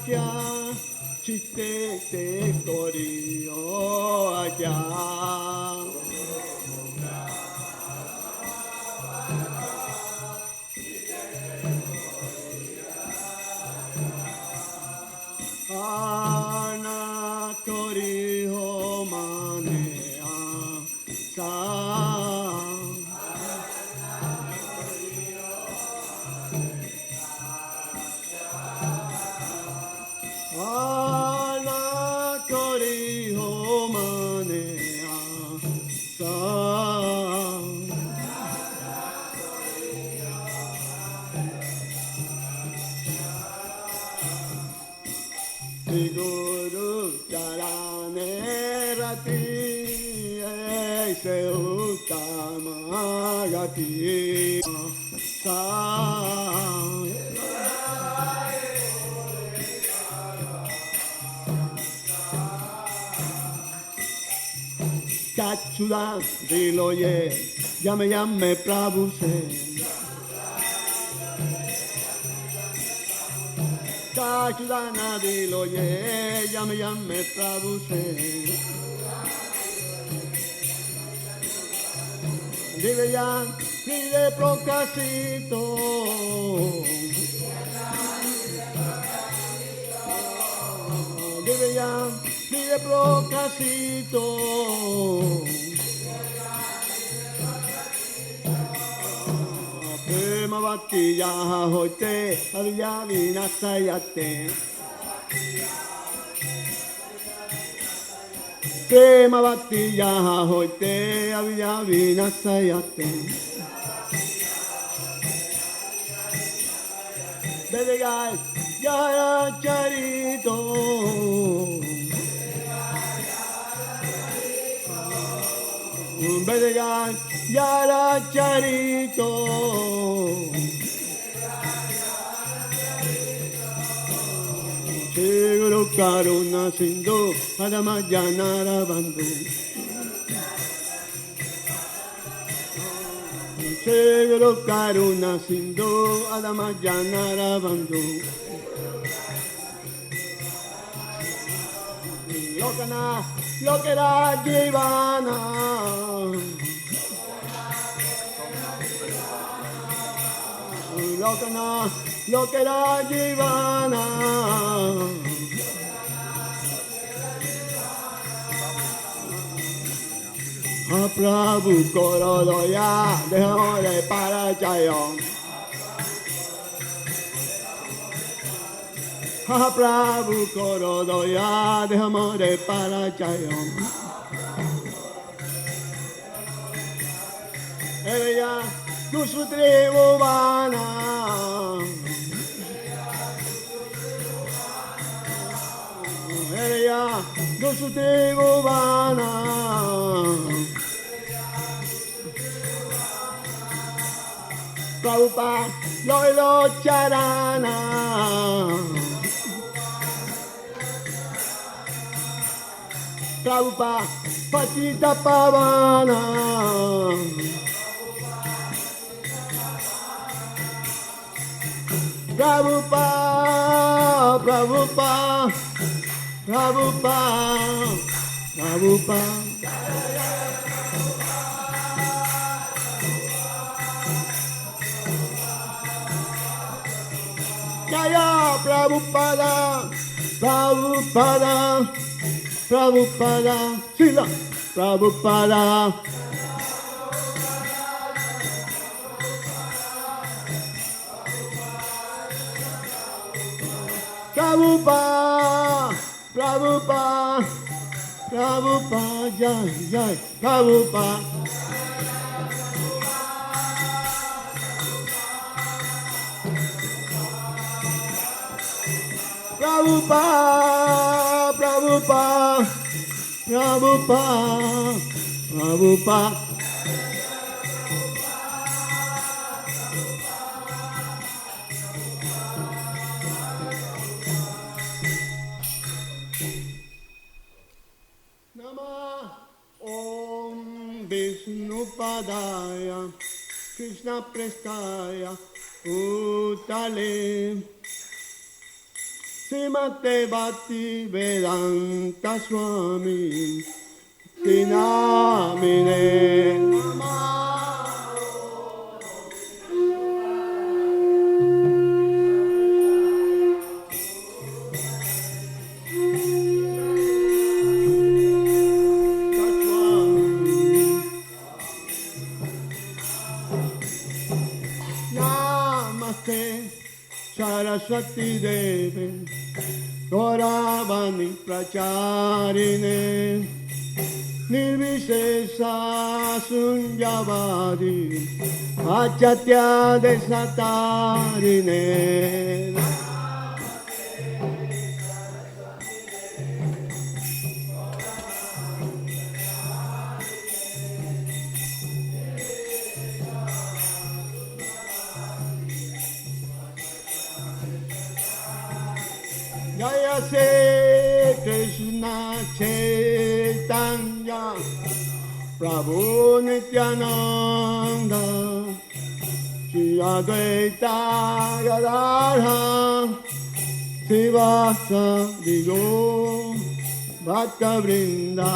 kya chitte te koriyo kya ana koriyo mane asa Guru Charane Rati Aise Uttama Gati Sa Kachudan dilo ye Yame Prabhu se Kachudana dilo ye, yame Prabhu se. Diveyan, pide procasito. Diveyan, pide procasito. Prema bhakti yaha hote, aviya vinasayate. Prema bhakti yaha hote, aviya vinasayate. Bedegai yara charito. Bedegai yara charito. Guru Karuna Sindhu Adama Janara Bandhu Guru Karuna Sindhu Adama Janara Bandhu Lokana Lokera Jivana Lokana Lokera Jivana Prabhu Korodoya Dehore Parachayo Prabhu Korodoya Dehore Parachayo Eya Nusutri Vana Eya Nusutri Vana Prabhupada Loilo Charana Prabhupada Patita Pavana Prabhupada Prabhupada Prabhupada Prabhupada Jaya Prabhupada, Prabhupada, Prabhupada, Sila Prabhupada. Prabhupada, Prabhupada, Prabhupada, Jai, Jai, Prabhupada. Prabhupada, Prabhupada, Prabhupada, Prabhupada. Namah Om Vishnupadaya Krishna Prestaya Utale Srimate Bhakti Vedanta Swami Tinamine Namaste Saraswati Devi Gauravani Pracharine Nirvishesha Sunyavadi Achatya Desatarine Jaya Shri Krishna Chaitanya Prabhu Nityananda Shri Advaita Gadadhara Srivasadi Gaur Bhakta Vrinda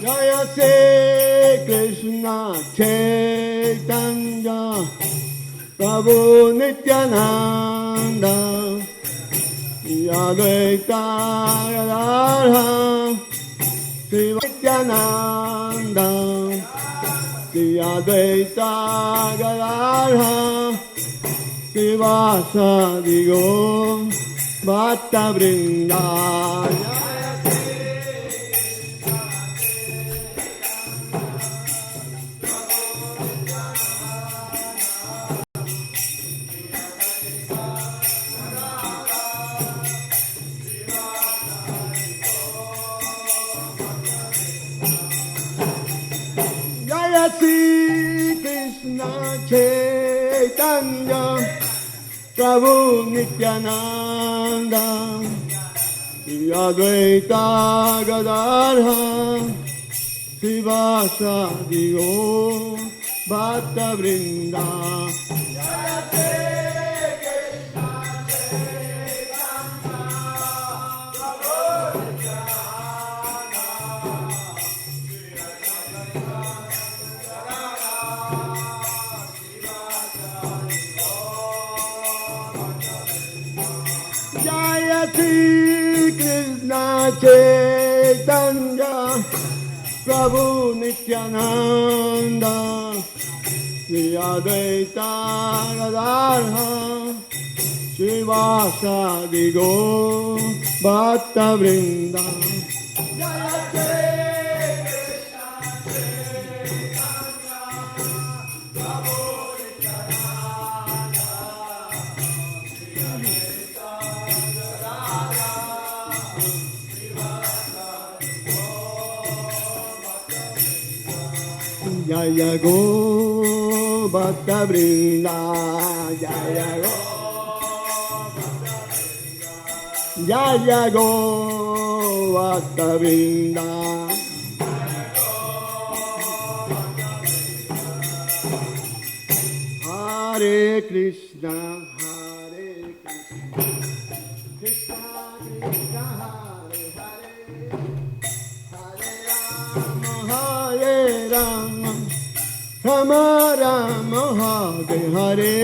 Jaya Shri Krishna Chaitanya Prabhu Nityananda Advaita Gadadhara Shiva Nityananda Advaita Gadadhara Srivasadi Gaur Bhakta Vrinda Jaya Shri Krishna Chaitanya Prabhu Nityananda Shri Advaita Gadadhara Srivasadi Gaur Bhakta Vrinda Jaya Shri Krishna Chaitanya Prabhu Nityananda Shri Advaita Gadadhara Srivasadi Gaur Bhakta Vrinda Jaya Shri Krishna Chaitanya Prabhu Nityananda Shri Advaita Jaya Go Bhakta Vrinda Jaya Go Jaya Go Bhakta Vrinda Hare Krishna Hare Krishna Krishna Hare Hare Hare Rama Rama Rama Hare Hare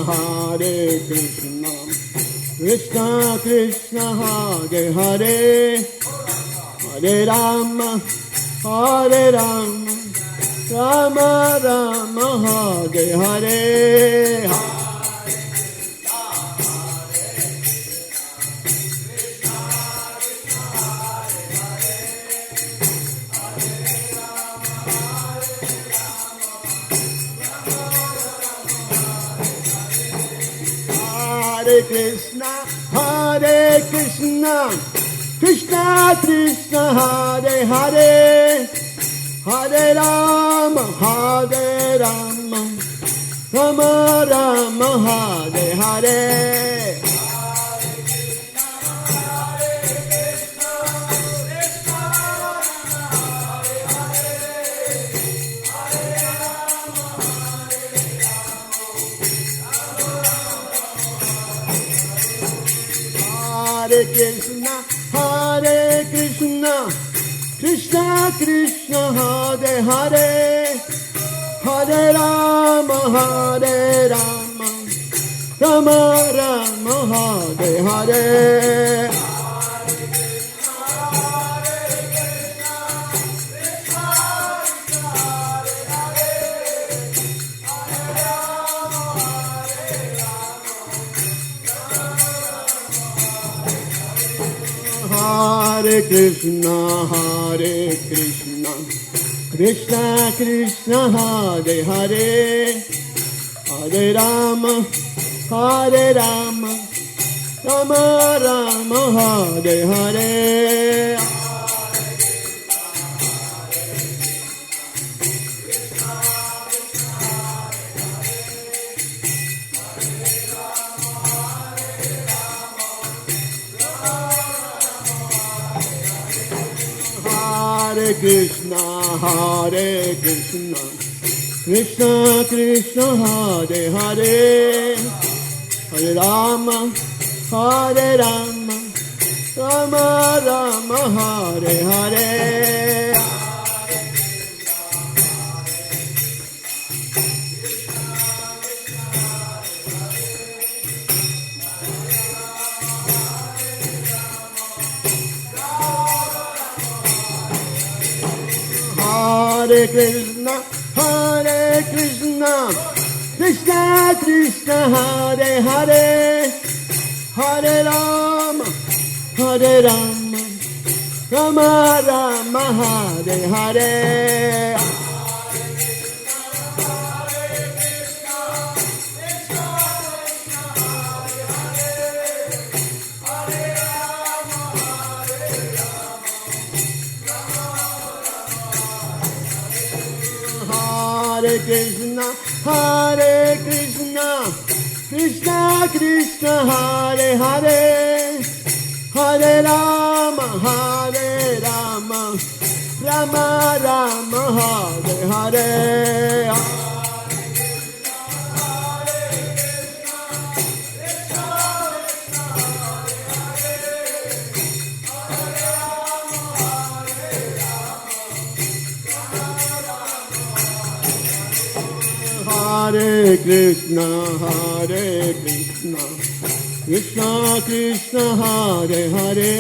Hare Krishna Krishna Krishna Hare Hare Hare Rama Rama Rama Hare Hare Krishna Krishna Hare Hare, Hare Rama, Rama Rama Hare Hare. Hare Krishna, Krishna Krishna Hare Hare, Hare Rama, Rama Rama Hare Hare. Hare Krishna, Krishna Krishna Hare Hare, Hare Rama, Rama Rama Hare Hare. Hare Krishna, Krishna Krishna Hare Hare, Hare Rama, Rama Rama Hare Hare. Hare Krishna, Krishna Krishna Hare Hare, Hare Rama, Rama Rama Hare Hare. Hare Krishna, Krishna Krishna Hare Hare, Hare Rama, Rama Rama Hare Hare. Hare Krishna, Krishna Krishna Hare Hare,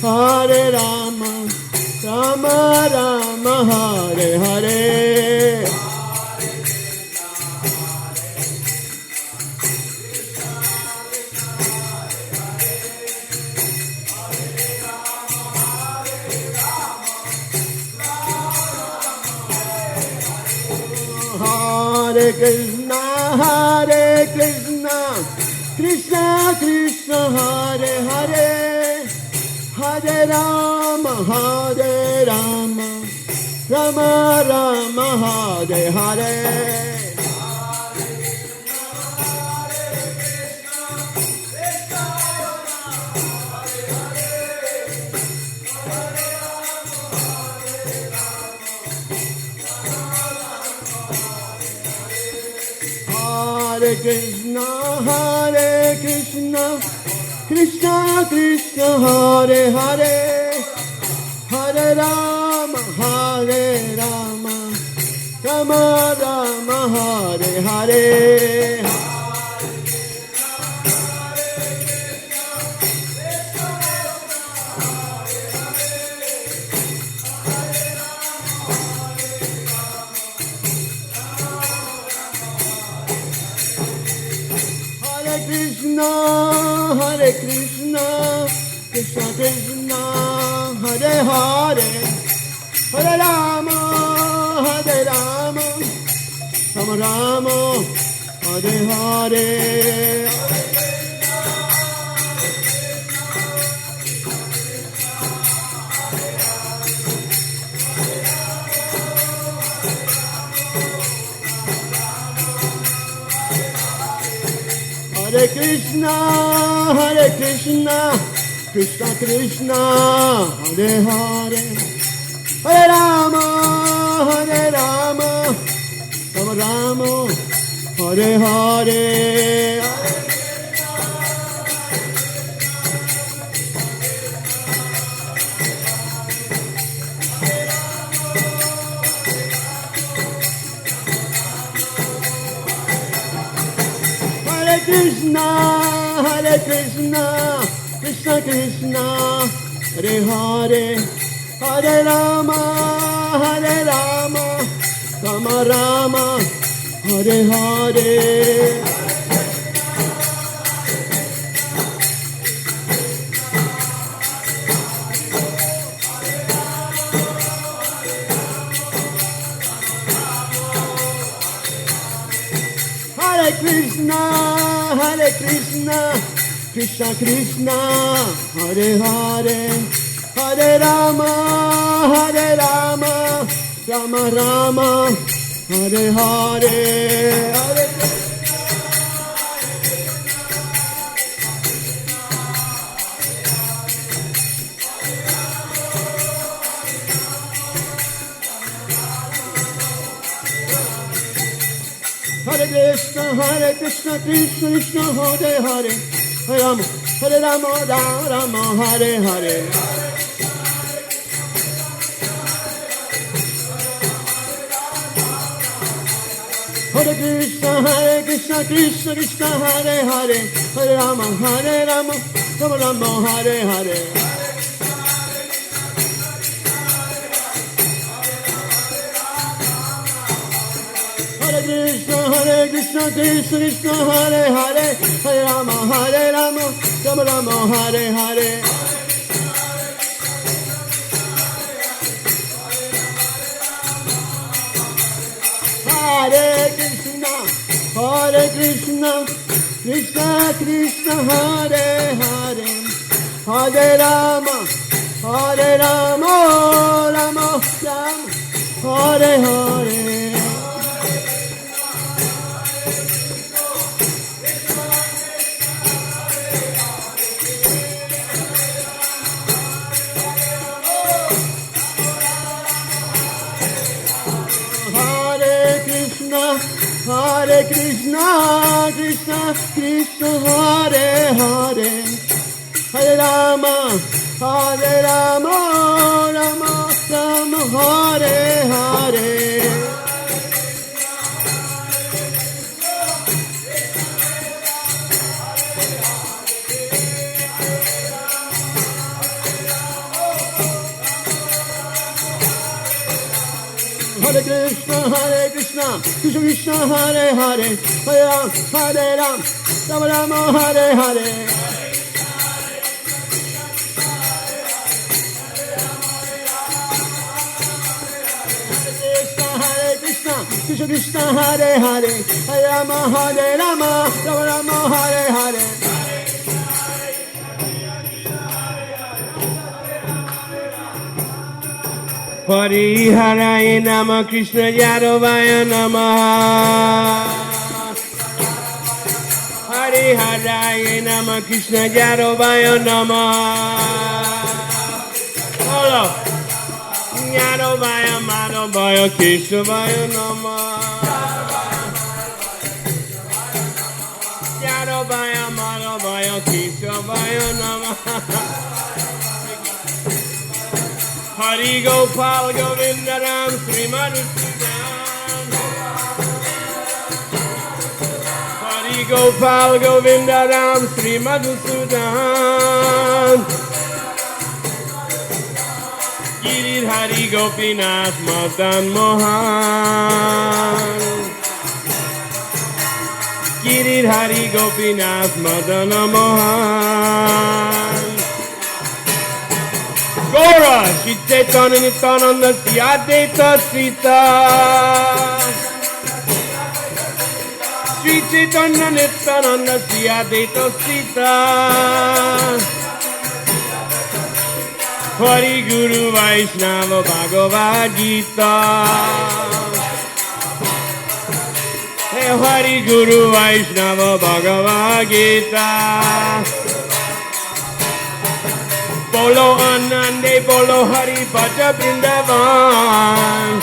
Hare Rama, Rama Rama Hare Hare. Hare Krishna, Krishna Krishna Hare Hare, Hare Rama, Rama Rama Hare Hare. Hare Krishna, Krishna Krishna Hare Hare, Hare Rama, Rama Rama Hare Hare. Hare Krishna, Krishna Krishna, Hare Hare, Hare Rama, Rama Rama, Hare Hare. Hare Krishna, Krishna Krishna, Hare Hare, Hare Rama, Rama Rama, Hare Hare. Hare Krishna, Krishna Krishna, Hare Hare, Hare Rama, Rama Rama, Hare Hare. Hare Krishna, Krishna Krishna, Hare Hare, Hare Rama, Rama Rama, Hare Hare. Hare Krishna, Krishna Krishna, Hare Hare, Hare Rama, Rama Rama, Hare Hare. Hare Krishna, Krishna Krishna, Hare Hare, Hare Rama, Rama Rama, Hare Hare. Hare Krishna, Krishna Krishna, Hare Hare, Hare Rama, Rama Rama, Hare Hare. Hare Krishna, Krishna Krishna, Hare Hare, Hare Rama, Rama Rama, Hare Hare. Hare Krishna, Krishna Krishna, Hare Hare, Hare Rama, Rama Rama, Hare Hare. Hare Krishna, Krishna Krishna, Hare Hare, Hare Ram, Rama Rama, Hare Hare. Hare Krishna, Krishna Hare Hare, Hare Rama, Rama Rama, Hare Hare. Hare Hare Nama Krishna Yadavaya Namaha. Hare Hare Nama Krishna Yadavaya Namaha. Hello. Yadavaya Madhavaya Keshavaya Namaha. Yadavaya Madhavaya Keshavaya Namaha. Hari Gopal Govinda Ram Sri Madhusudan. Hari Gopal Govinda Ram Sri Madhusudan. Giridhari Gopinath Madan Mohan. Giridhari Gopinath Madan Mohan. Gora, Shittetana Nityananda Siyadeta Sita. Shri Chaitanya Nityananda Shri Advaita Sita Hari Guru Vaishnava Bhagavad Gita Hey Hari Guru Vaishnava Bhagavad Gita Bolo Anande Bolo Hari Bhaja Vrindavan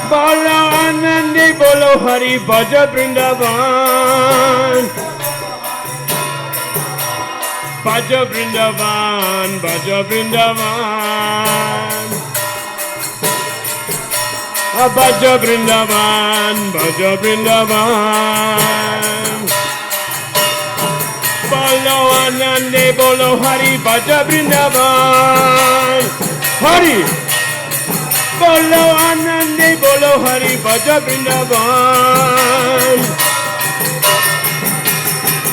Bolo Anande Bolo Hari Bhaja Vrindavan Bhaja Vrindavan Bhaja Vrindavan Bhaja Vrindavan Bhaja Vrindavan Bolo Anande Bolo Hari Bhaja Vrindavan Hari Bolo Anande Bolo Hari Bhaja Vrindavan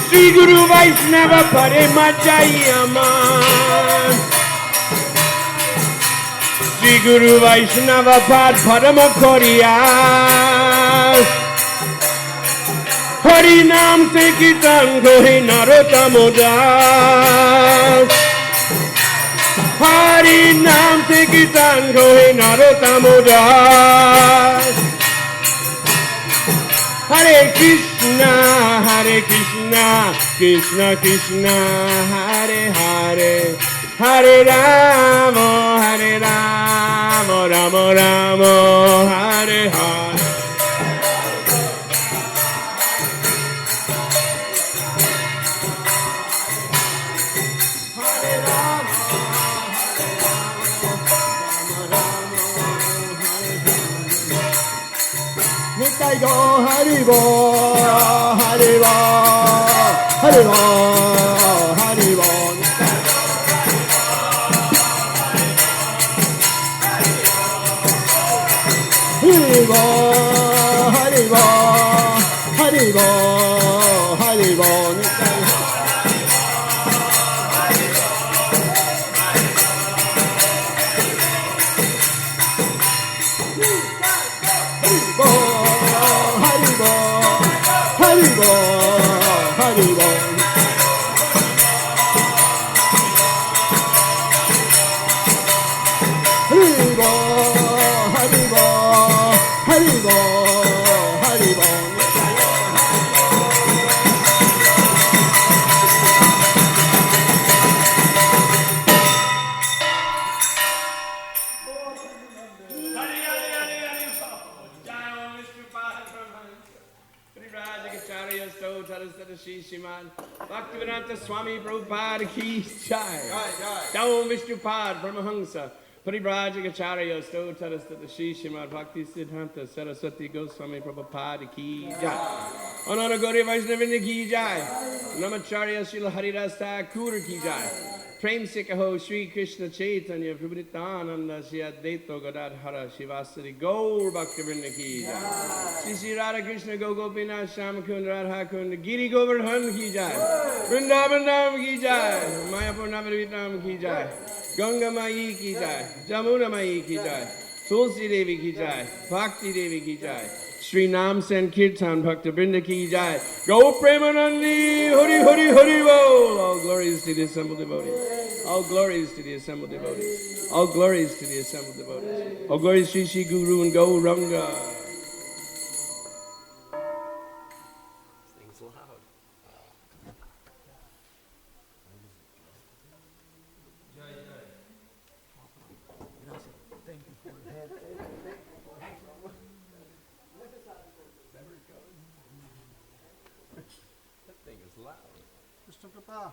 Shri Guru Vaishnava Parema Jayaman Shri Guru Vaishnava Pad Parama Koriya Hari Nam Se Kirtan Gohe Narottamo Das Hari Nam Se Kirtan Gohe Narottamo Das Hare Krishna Krishna Krishna Hare Hare Hare Rama Rama Rama Hare Hare Nitai go Haribo, Haribo, Haribo, Haribo. Haribo, Haribo, Haribo, Haribo. Nitai. Haribo, Haribo. Haribo, Haribo, Haribo, Haribo. Shri Srimad Bhaktivedanta Swami Prabhupada Ki Jai. Down Vishnupad Brahmahamsa Parivrajagacharya Stotarastata Shri Srimad Bhakti Siddhanta Saraswati Goswami Prabhupada Ki Jai. Ananda Gauri Vaishnavinda Ki Jai. Namacharya Srila Haridas Thakur Ki Jai. Prem Sikaho Sri Krishna Chaitanya Prabhu Nityananda Shri Advaita Gadadhara Shivasari Gaur Bhaktivinoda Ki Jai. Shri Shri Radha Krishna Gopinath Shamakund Radha Kund Giri Govardhan Ki Jai. Vrindavan Dham Ki Jai. Mayapur Navadvitam Ki Jai. Ganga Mai Ki Jai. Jamuna Mai Ki Jai. Tulsi Devi Ki Jai. Bhakti Devi Ki Jai. Shri Nam Sen Kirtan Bhakta Vrinda Ki Jai. Go Premanandi Hari Hari Hari Bol. All glories to the assembled devotees. All glories to the assembled devotees. All glories to the assembled devotees. All glories to Shri Guru and Gauranga. Things loud. That thing is loud. Krishna Prabhu.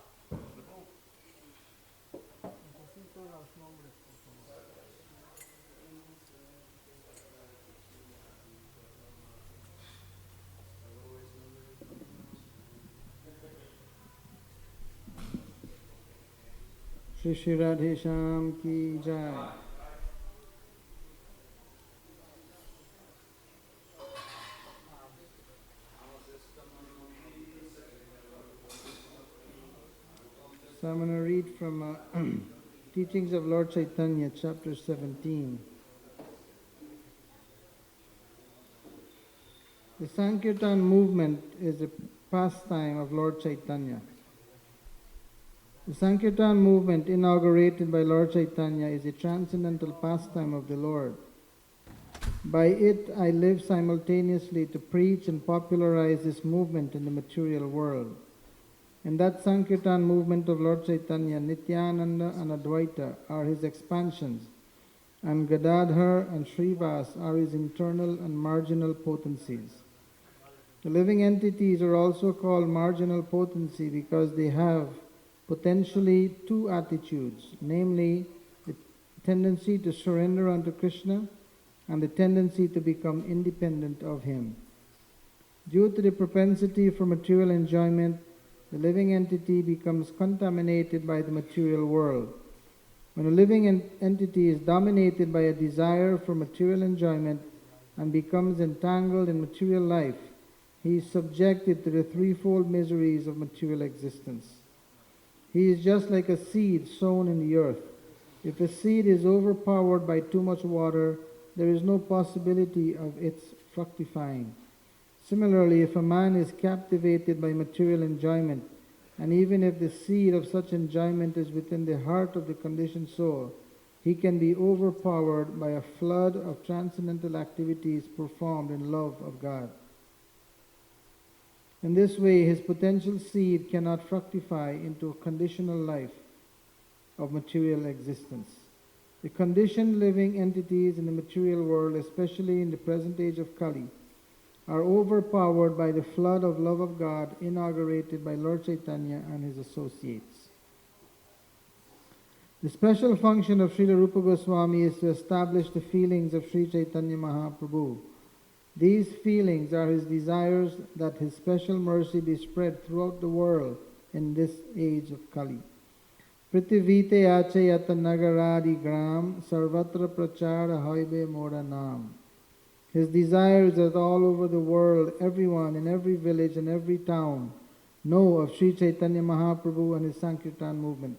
Shri Shri Radhe Shyam Ki Jai. So I'm going to read from Teachings of Lord Chaitanya, chapter 17. The Sankirtan movement is a pastime of Lord Chaitanya. The Sankirtan movement, inaugurated by Lord Chaitanya, is a transcendental pastime of the Lord. By it, I live simultaneously to preach and popularize this movement in the material world. In that Sankirtan movement of Lord Chaitanya, Nityananda and Advaita are his expansions, and Gadadhar and Srivas are his internal and marginal potencies. The living entities are also called marginal potency because they have potentially two attitudes, namely the tendency to surrender unto Krishna and the tendency to become independent of him. Due to the propensity for material enjoyment, the living entity becomes contaminated by the material world. When a living entity is dominated by a desire for material enjoyment and becomes entangled in material life, he is subjected to the threefold miseries of material existence. He is just like a seed sown in the earth. If a seed is overpowered by too much water, there is no possibility of its fructifying. Similarly, if a man is captivated by material enjoyment, and even if the seed of such enjoyment is within the heart of the conditioned soul, he can be overpowered by a flood of transcendental activities performed in love of God. In this way, his potential seed cannot fructify into a conditional life of material existence. The conditioned living entities in the material world, especially in the present age of Kali, are overpowered by the flood of love of God inaugurated by Lord Chaitanya and his associates. The special function of Srila Rupa Goswami is to establish the feelings of Sri Chaitanya Mahaprabhu. These feelings are his desires that his special mercy be spread throughout the world in this age of Kali. Prithivite achayata nagaradi gram sarvatra prachara hoibe mora nam. His desire is that all over the world, everyone in every village and every town know of Sri Chaitanya Mahaprabhu and his Sankirtan movement.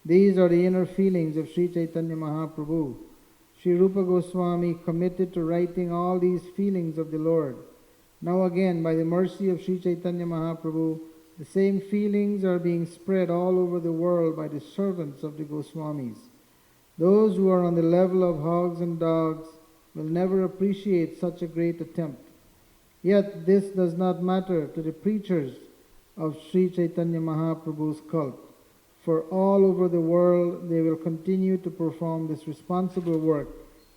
These are the inner feelings of Sri Chaitanya Mahaprabhu. Sri Rupa Goswami committed to writing all these feelings of the Lord. Now again, by the mercy of Sri Chaitanya Mahaprabhu, the same feelings are being spread all over the world by the servants of the Goswamis. Those who are on the level of hogs and dogs will never appreciate such a great attempt. Yet this does not matter to the preachers of Sri Chaitanya Mahaprabhu's cult, for all over the world they will continue to perform this responsible work,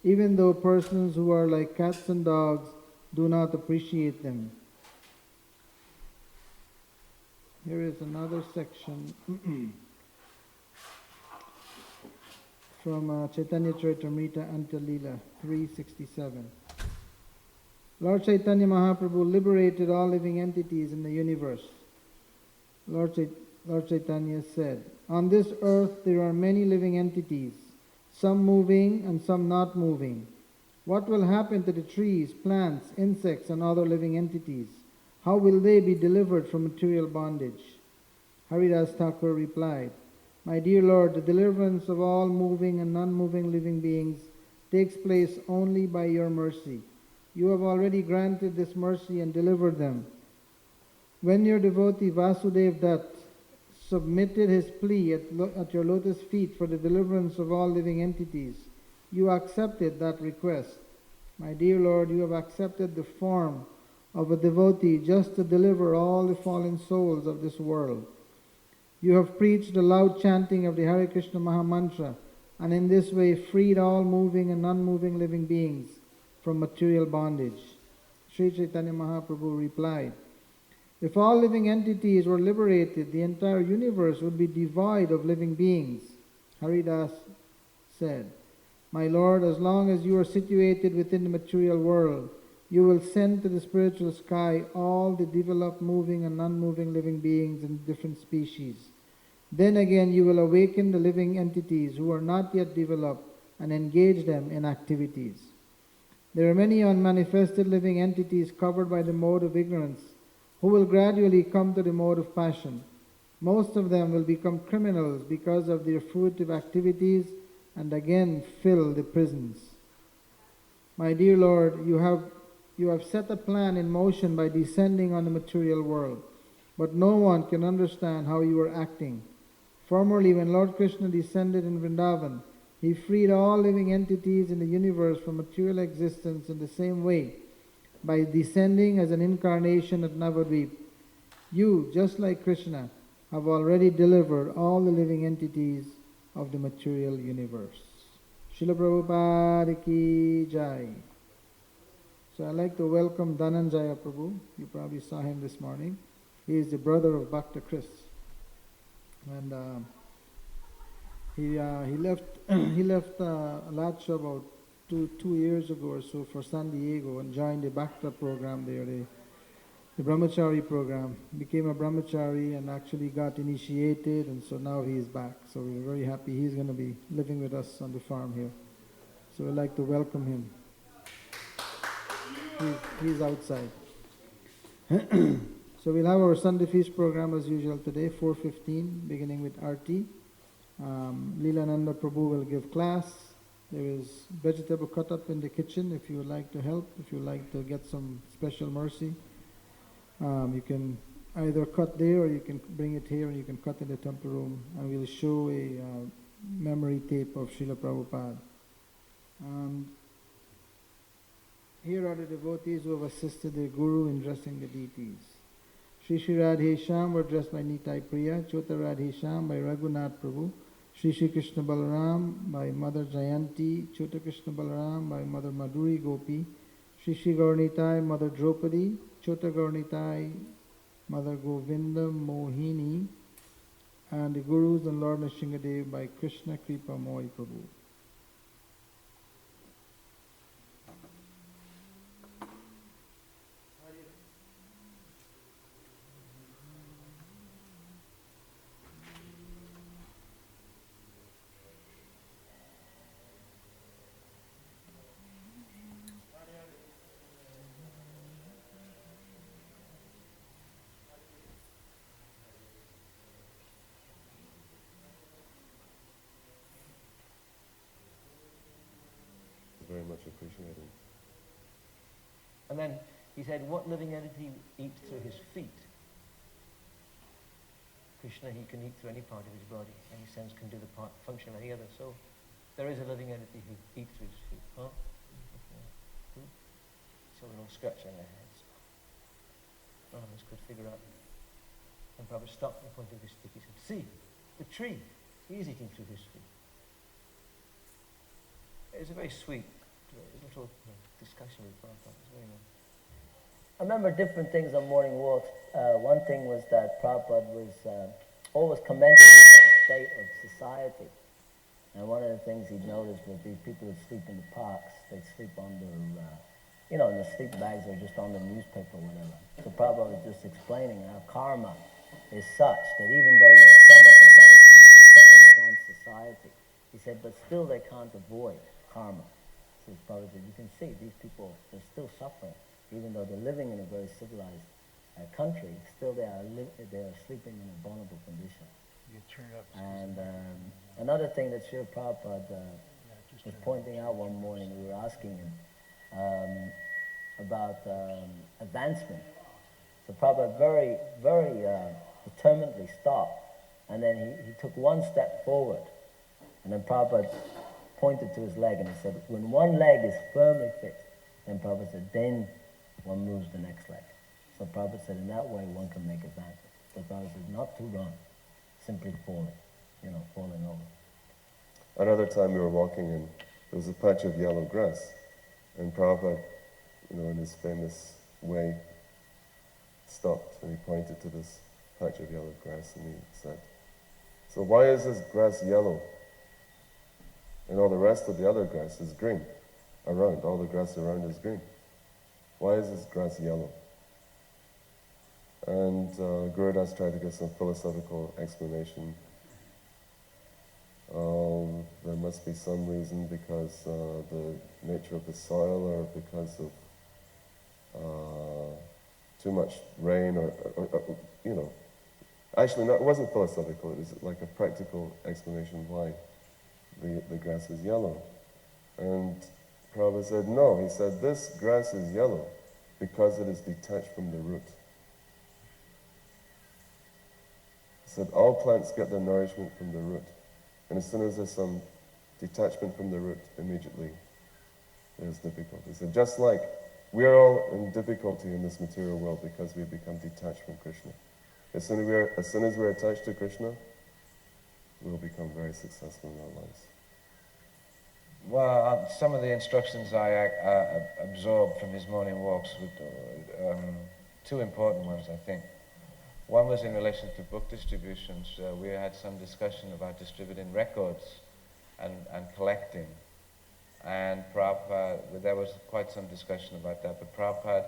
even though persons who are like cats and dogs do not appreciate them. Here is another section from Chaitanya Charitamrita Antya-lila 367. Lord Chaitanya Mahaprabhu liberated all living entities in the universe. Lord Chaitanya said, "On this earth there are many living entities, some moving and some not moving. What will happen to the trees, plants, insects, and other living entities? How will they be delivered from material bondage?" Haridas Thakur replied, "My dear Lord, the deliverance of all moving and non-moving living beings takes place only by your mercy. You have already granted this mercy and delivered them. When your devotee Vasudev Dutt submitted his plea at your lotus feet for the deliverance of all living entities, you accepted that request. My dear Lord, you have accepted the form of a devotee just to deliver all the fallen souls of this world. You have preached the loud chanting of the Hare Krishna Mahamantra, and in this way freed all moving and non-moving living beings from material bondage." Sri Chaitanya Mahaprabhu replied, "If all living entities were liberated, the entire universe would be devoid of living beings." Haridas said, "My Lord, as long as you are situated within the material world, you will send to the spiritual sky all the developed moving and non-moving living beings in different species. Then again you will awaken the living entities who are not yet developed and engage them in activities. There are many unmanifested living entities covered by the mode of ignorance who will gradually come to the mode of passion. Most of them will become criminals because of their fruitive activities and again fill the prisons. My dear Lord, you have You have set a plan in motion by descending on the material world, but no one can understand how you are acting. Formerly, when Lord Krishna descended in Vrindavan, he freed all living entities in the universe from material existence in the same way, by descending as an incarnation at Navadvip. You, just like Krishna, have already delivered all the living entities of the material universe. Srila Prabhupada ki jai. So I'd like to welcome Dhananjaya Prabhu. You probably saw him this morning. He is the brother of Bhakta Chris. And he left Alachua about two years ago or so for San Diego and joined the Bhakta program there, the Brahmachari program. Became a Brahmachari and actually got initiated, and so now he is back. So we're very happy he's going to be living with us on the farm here. So we'd like to welcome him. He's outside. So we'll have our Sunday feast program as usual today, 4:15, beginning with Arti. Leelananda Prabhu will give class. There is vegetable cut up in the kitchen if you would like to help, if you would like to get some special mercy. You can either cut there or you can bring it here and you can cut in the temple room, and we'll show a memory tape of Srila Prabhupada. Here are the devotees who have assisted their Guru in dressing the deities. Shri Shri Radhe Shyam were dressed by Nitai Priya, Chota Radhe Shyam by Raghunath Prabhu, Shri Shri Krishna Balaram by Mother Jayanti, Chota Krishna Balaram by Mother Madhuri Gopi, Shri Shri Gaurnitai, Mother Draupadi, Chota Gaurnitai, Mother Govinda Mohini, and the Gurus and Lord Nrsingadev by Krishna Kripa Moy Prabhu. Very much appreciated. And then he said, what living entity eats through his feet? Krishna, he can eat through any part of his body. Any sense can do the function of any other. So there is a living entity who eats through his feet. Huh? Okay. So we're all scratching their heads. Brahmins could figure out. And Prabhupada stopped and pointed with his stick. He said, see, the tree, he is eating through his feet. It was a very sweet little discussion with Prabhupada. It was very nice. I remember different things on morning walks. One thing was that Prabhupada was always commenting on the state of society. And one of the things he'd noticed was these people would sleep in the parks. They'd sleep under, and the sleep bags are just on the newspaper or whatever. So Prabhupada was just explaining how karma is such that even though you have so much advancement, there's such an advanced society, he said, but still they can't avoid karma. So Prabhupada said, you can see these people, they're still suffering. Even though they're living in a very civilized country, still they are sleeping in a vulnerable condition. And another thing that Srila Prabhupada was pointing out one morning, we were asking him about advancement. So Prabhupada very, very determinedly stopped, and then he took one step forward, and then Prabhupada pointed to his leg and he said, when one leg is firmly fixed, then Prabhupada said, then one moves the next leg. So Prabhupada said, in that way one can make advancement. So Prabhupada said, not to run, simply falling, falling over. Another time we were walking and there was a patch of yellow grass, and Prabhupada, in his famous way, stopped and he pointed to this patch of yellow grass and he said, so why is this grass yellow? And all the rest of the other grass is green. All the grass around is green. Why is this grass yellow? And Gurudas tried to get some philosophical explanation. There must be some reason because the nature of the soil, or because of too much rain, or Actually, no, it wasn't philosophical. It was like a practical explanation why the grass is yellow. And Prabhupada said, no. He said, this grass is yellow because it is detached from the root. He said all plants get their nourishment from the root. And as soon as there's some detachment from the root, immediately there's difficulty. He said just like we are all in difficulty in this material world because we become detached from Krishna. As soon as we're attached to Krishna, we'll become very successful in our lives. Well, some of the instructions I absorbed from his morning walks were two important ones, I think. One was in relation to book distributions. We had some discussion about distributing records and collecting. And Prabhupada, there was quite some discussion about that, but Prabhupada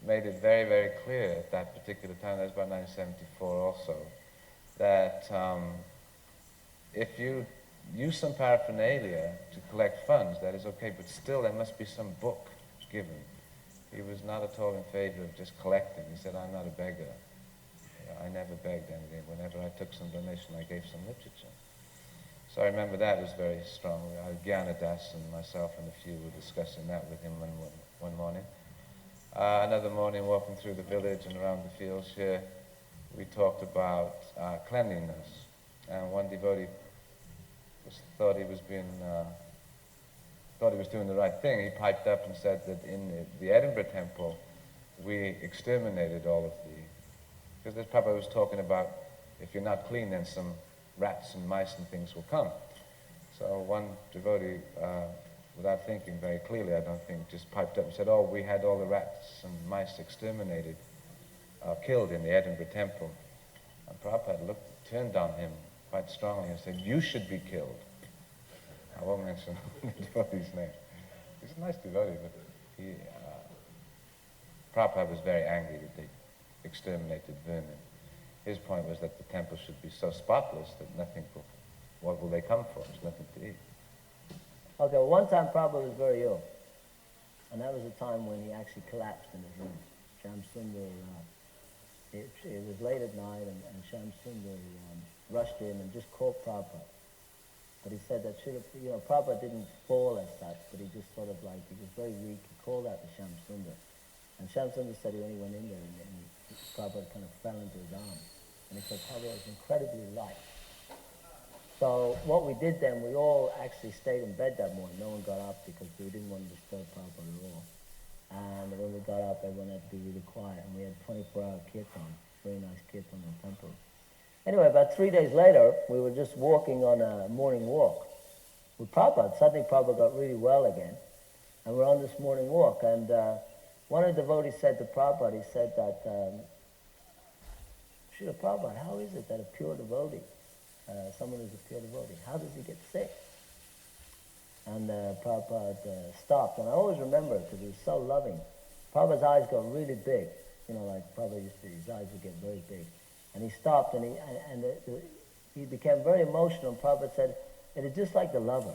made it very, very clear at that particular time, that was about 1974 also, that if you use some paraphernalia to collect funds, that is okay, but still there must be some book given. He was not at all in favor of just collecting. He said, I'm not a beggar. I never begged anything. Whenever I took some donation, I gave some literature. So I remember that was very strong. Gyanadas and myself and a few were discussing that with him one morning. Another morning, walking through the village and around the fields here, we talked about cleanliness. And one devotee thought he was doing the right thing. He piped up and said that in the Edinburgh temple, we exterminated all of because this Prabhupada was talking about if you're not clean, then some rats and mice and things will come. So one devotee, without thinking very clearly, I don't think, just piped up and said, oh, we had all the rats and mice exterminated, killed in the Edinburgh temple. And Prabhupada turned on him quite strongly and said, you should be killed. I won't mention the devotee's name. He's a nice devotee, but Prabhupada was very angry that they exterminated vermin. His point was that the temple should be so spotless that what will they come for? There's nothing to eat. Okay, well, one time Prabhupada was very ill, and that was a time when he actually collapsed in his room. Shamsundar, it was late at night, and Shamsundar rushed in and just called Prabhupada. But he said that Prabhupada didn't fall as such, but he just sort of like, he was very weak. He called out to Shamsundar. And Shamsundar said he only went in there and Prabhupada kind of fell into his arms. And he said Prabhupada was incredibly light. So what we did then, we all actually stayed in bed that morning. No one got up because we didn't want to disturb Prabhupada at all. And when we got up, everyone had to be really quiet. And we had 24-hour Kirtan, very nice Kirtan in the temple. Anyway, about 3 days later, we were just walking on a morning walk with Prabhupada. Suddenly Prabhupada got really well again. And we're on this morning walk. And one of the devotees said to Prabhupada, he said that, Srila Prabhupada, how is it that a pure devotee, someone who's a pure devotee, how does he get sick? And Prabhupada stopped. And I always remember it because he was so loving. Prabhupada's eyes got really big. Like Prabhupada his eyes would get very big. And he stopped and he became very emotional. And Prabhupada said, it is just like the lover.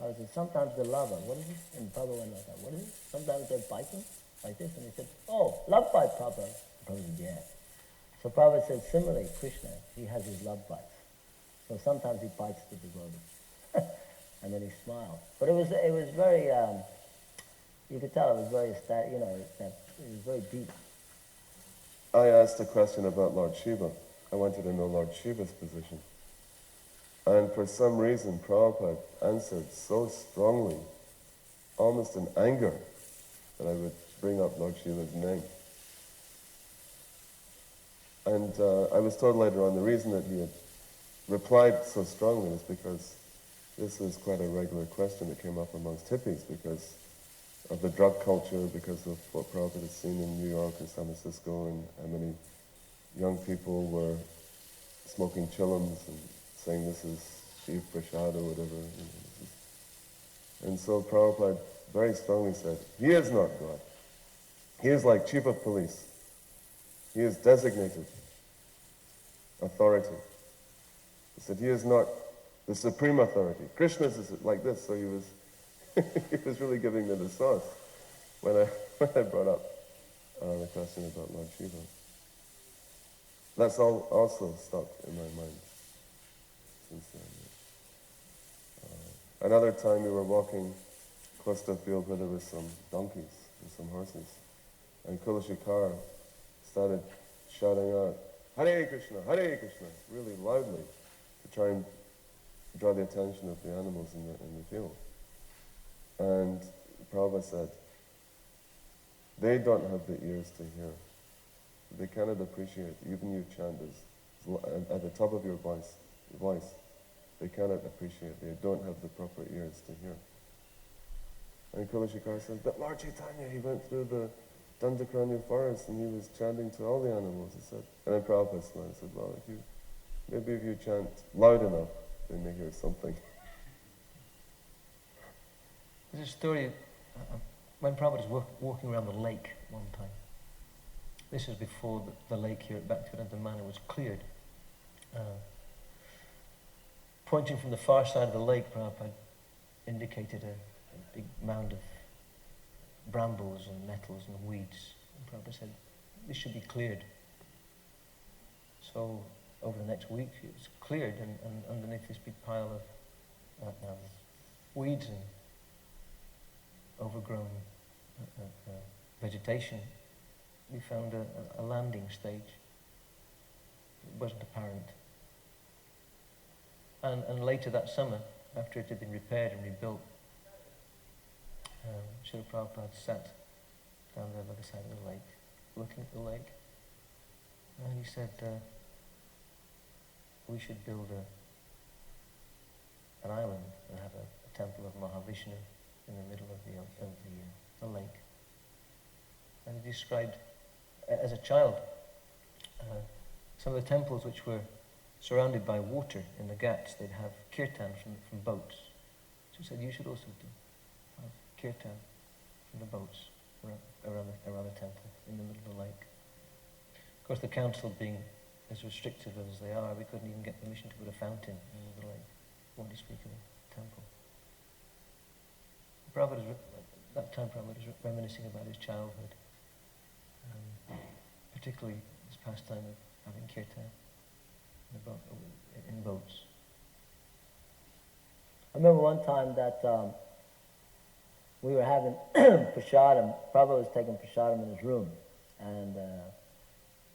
Prabhupada said, sometimes the lover, what is it? And Prabhupada went like that, what is it? Sometimes they're biting like this. And he said, oh, love bite, Prabhupada. Prabhupada said, yeah. So Prabhupada said, similarly, Krishna, he has his love bites. So sometimes he bites the devotee. And then he smiled. But it was very, you could tell it was very, it was very deep. I asked a question about Lord Shiva. I wanted to know Lord Shiva's position. And for some reason, Prabhupada answered so strongly, almost in anger, that I would bring up Lord Shiva's name. And I was told later on the reason that he had replied so strongly was because this was quite a regular question that came up amongst hippies because of the drug culture, because of what Prabhupada had seen in New York and San Francisco, and how many young people were smoking chillums and saying this is Shiv Prasad or whatever. And so Prabhupada very strongly said, he is not God. He is like chief of police. He is designated authority. He said he is not the supreme authority. Krishna is like this, so he was he was really giving me the sauce when I brought up the question about Lord Shiva. That's all also stuck in my mind since then. Another time we were walking close to a field where there were some donkeys and some horses. And Kulashikara started shouting out, Hare Krishna, really loudly, to try and draw the attention of the animals in the field. And Prabhupada said, they don't have the ears to hear. They cannot appreciate, even you chant at the top of your voice, they cannot appreciate, they don't have the proper ears to hear. And Kulashikara said, but Lord Chaitanya, he went through the Dandakaranya forest and he was chanting to all the animals, he said. And then Prabhupada smiled and said, well, maybe if you chant loud enough, they may hear something. There's a story when Prabhupada was walking around the lake one time. This was before the lake here at Bhaktivedanta Manor was cleared. Pointing from the far side of the lake, Prabhupada indicated a big mound of brambles and nettles and weeds. And Prabhupada said, this should be cleared. So over the next week it was cleared, and underneath this big pile of weeds and overgrown vegetation, we found a landing stage. It wasn't apparent. And later that summer, after it had been repaired and rebuilt, Srila Prabhupada sat down there by the side of the lake, looking at the lake, and he said, we should build an island and have a temple of Mahavishnu in the middle of the lake. And he described, as a child, some of the temples which were surrounded by water in the ghats. They'd have Kirtan from boats. So he said, you should also have Kirtan from the boats around the temple in the middle of the lake. Of course, the council being as restrictive as they are, we couldn't even get permission to put a fountain in the lake. What do you speak of a temple? That time Prabhupada was reminiscing about his childhood, particularly his pastime of having kirtan in boats. I remember one time that we were having prasadam. Prabhupada was taking prasadam in his room, and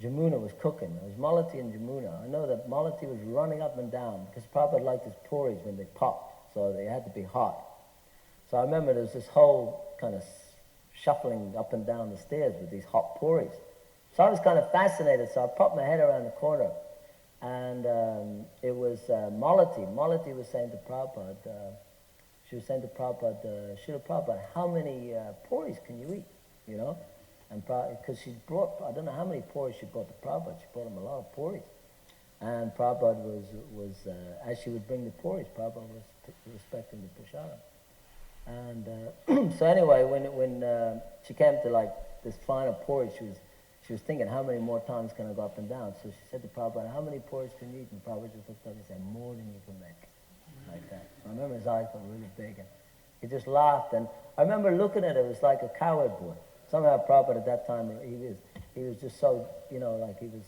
Jamuna was cooking. It was Malati and Jamuna. I know that Malati was running up and down because Prabhupada liked his puris when they popped, so they had to be hot. So I remember there was this whole kind of shuffling up and down the stairs with these hot puris. So I was kind of fascinated, so I popped my head around the corner, and it was Malati. Malati was saying to Prabhupada, she was saying to Prabhupada, Srila Prabhupada, how many puris can you eat, you know? And because she brought, I don't know how many puris she brought to Prabhupada, she brought him a lot of puris. And Prabhupada was as she would bring the puris, Prabhupada was respecting the prasadam. And so anyway, when she came to like this final puri, she was thinking, how many more times can I go up and down? So she said to Prabhupada, how many puris can you eat? And Prabhupada just looked up and said, more than you can make. Like that. I remember his eyes got really big, and he just laughed. And I remember looking at it, it was like a cowherd boy. Somehow Prabhupada at that time, he was just so, you know, like he was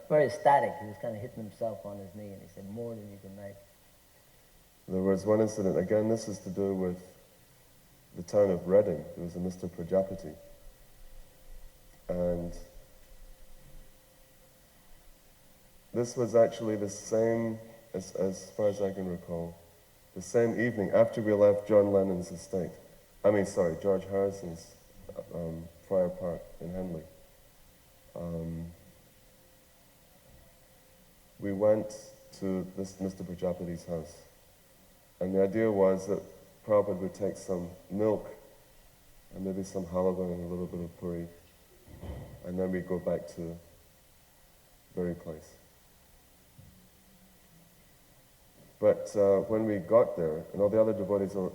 very ecstatic. He was kind of hitting himself on his knee, and he said, more than you can make. There was one incident, again this is to do with the town of Reading. There was a Mr. Prajapati, and this was actually the same, as far as I can recall, the same evening after we left John Lennon's estate. George Harrison's Friar Park in Henley. We went to this Mr. Prajapati's house. And the idea was that Prabhupada would take some milk and maybe some halava and a little bit of puri, and then we'd go back to Berry Place. But when we got there, and all the other devotees were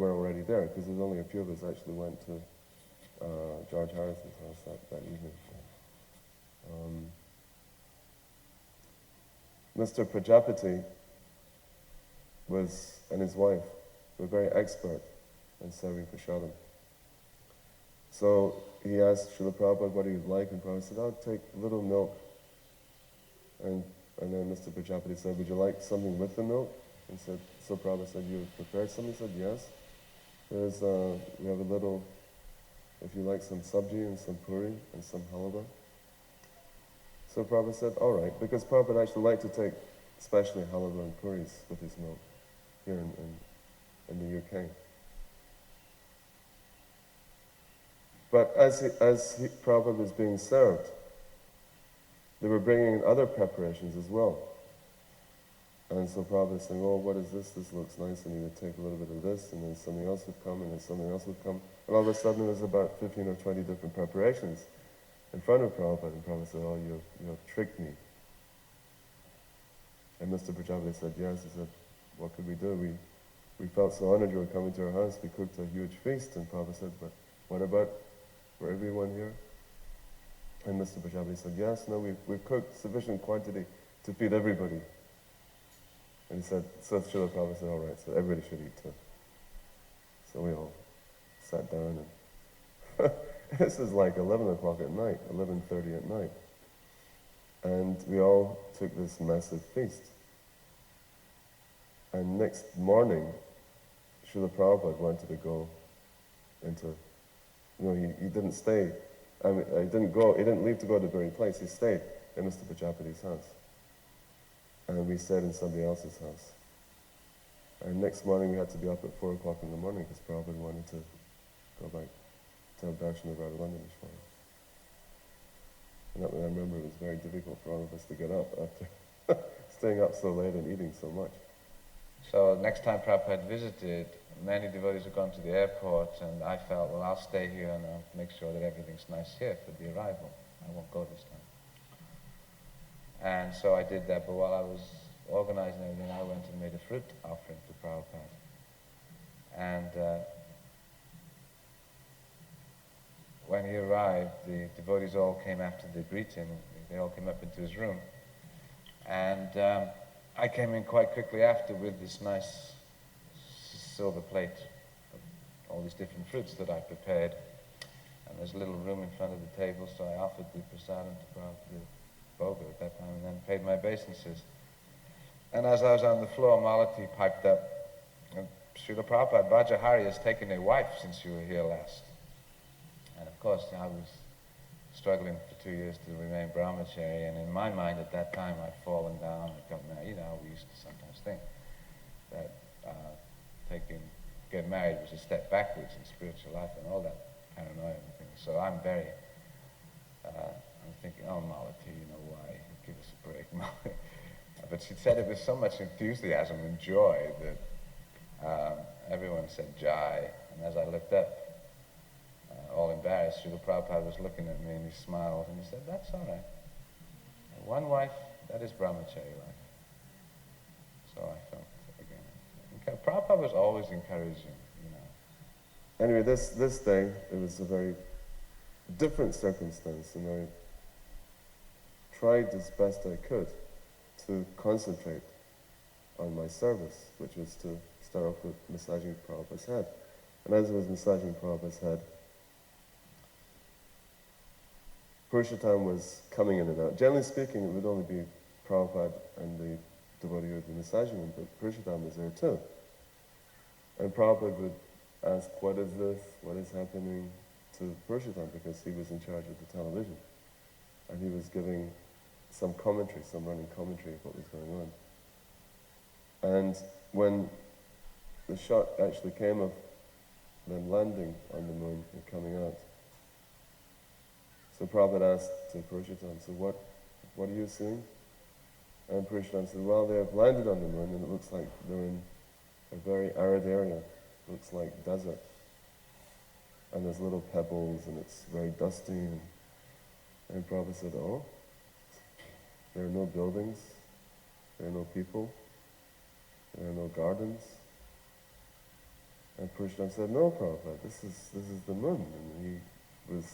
already there, because there's only a few of us actually went to George Harrison's house that evening. Mr. Prajapati and his wife were very expert in serving prasadam. So he asked Srila Prabhupada what he'd like, and Prabhupada said, I'll take a little milk. And then Mr. Prajapati said, would you like something with the milk? So Prabhupada said, you prepared something? He said, yes. We have a little if you like some sabji and some puri and some halwa. So Prabhupada said, all right, because Prabhupada actually liked to take especially halwa and puris with his milk here in the UK. But as Prabhupada was being served, they were bringing in other preparations as well. And so Prabhupada was saying, oh, what is this? This looks nice. And he would take a little bit of this, and then something else would come, and then something else would come. And all of a sudden there was about 15 or 20 different preparations in front of Prabhupada. And Prabhupada said, oh, you have tricked me. And Mr. Prajapati said, yes. He said, what could we do? We felt so honored you were coming to our house. We cooked a huge feast. And Prabhupada said, but what about for everyone here? And Mr. Prajapati said, yes, no, we've cooked sufficient quantity to feed everybody. And he said, so Srila Prabhupada said, all right, so everybody should eat too. So we all sat down, and this is like 11 o'clock at night, 11:30 at night. And we all took this massive feast. And next morning, Srila Prabhupada wanted to go into, he didn't stay, he didn't leave to go to the very place, he stayed in Mr. Prajapati's house. And we stayed in somebody else's house. And next morning we had to be up at 4 o'clock in the morning because Prabhupada wanted to go back to have darshan of Radharandana. And I remember it was very difficult for all of us to get up after staying up so late and eating so much. So next time Prabhupada visited, many devotees had gone to the airport, and I felt, well, I'll stay here and I'll make sure that everything's nice here for the arrival. I won't go this time. And so I did that, but while I was organizing everything, I went and made a fruit offering to Prabhupada. And when he arrived, the devotees all came after the greeting. They all came up into his room. And I came in quite quickly after with this nice silver plate of all these different fruits that I prepared. And there's a little room in front of the table, so I offered the prasadam to Prabhupada. Boga at that time, and then paid my obeisances. And as I was on the floor, Malati piped up, Srila Prabhupada, Bhaja Hare has taken a wife since you were here last. And of course, I was struggling for 2 years to remain brahmachari, and in my mind at that time, I'd fallen down, I'd got married. We used to sometimes think that getting married was a step backwards in spiritual life and all that paranoia and things. So I'm very, I'm thinking, oh, Malati, why? Give us a break. But she said it with so much enthusiasm and joy that everyone said Jai. And as I looked up, all embarrassed, Srila Prabhupada was looking at me and he smiled and he said, that's all right. And one wife, that is brahmachari life. So I felt, again, Prabhupada was always encouraging, Anyway, this day, it was a very different circumstance, and I tried as best I could to concentrate on my service, which was to start off with massaging Prabhupada's head. And as I was massaging Prabhupada's head, Purushottam was coming in and out. Generally speaking, it would only be Prabhupada and the devotee who would be massaging him, but Purushottam was there too. And Prabhupada would ask, what is this? What is happening to Purushottam? Because he was in charge of the television. And he was giving some commentary, some running commentary of what was going on. And when the shot actually came of them landing on the moon and coming out, so Prabhupada asked to Purushottam, so what are you seeing? And Purushottam said, well, they have landed on the moon and it looks like they're in a very arid area. It looks like desert. And there's little pebbles and it's very dusty. And Prabhupada said, oh, there are no buildings, there are no people, there are no gardens. And Purushottam said, no, Prabhupada, this is the moon. And he was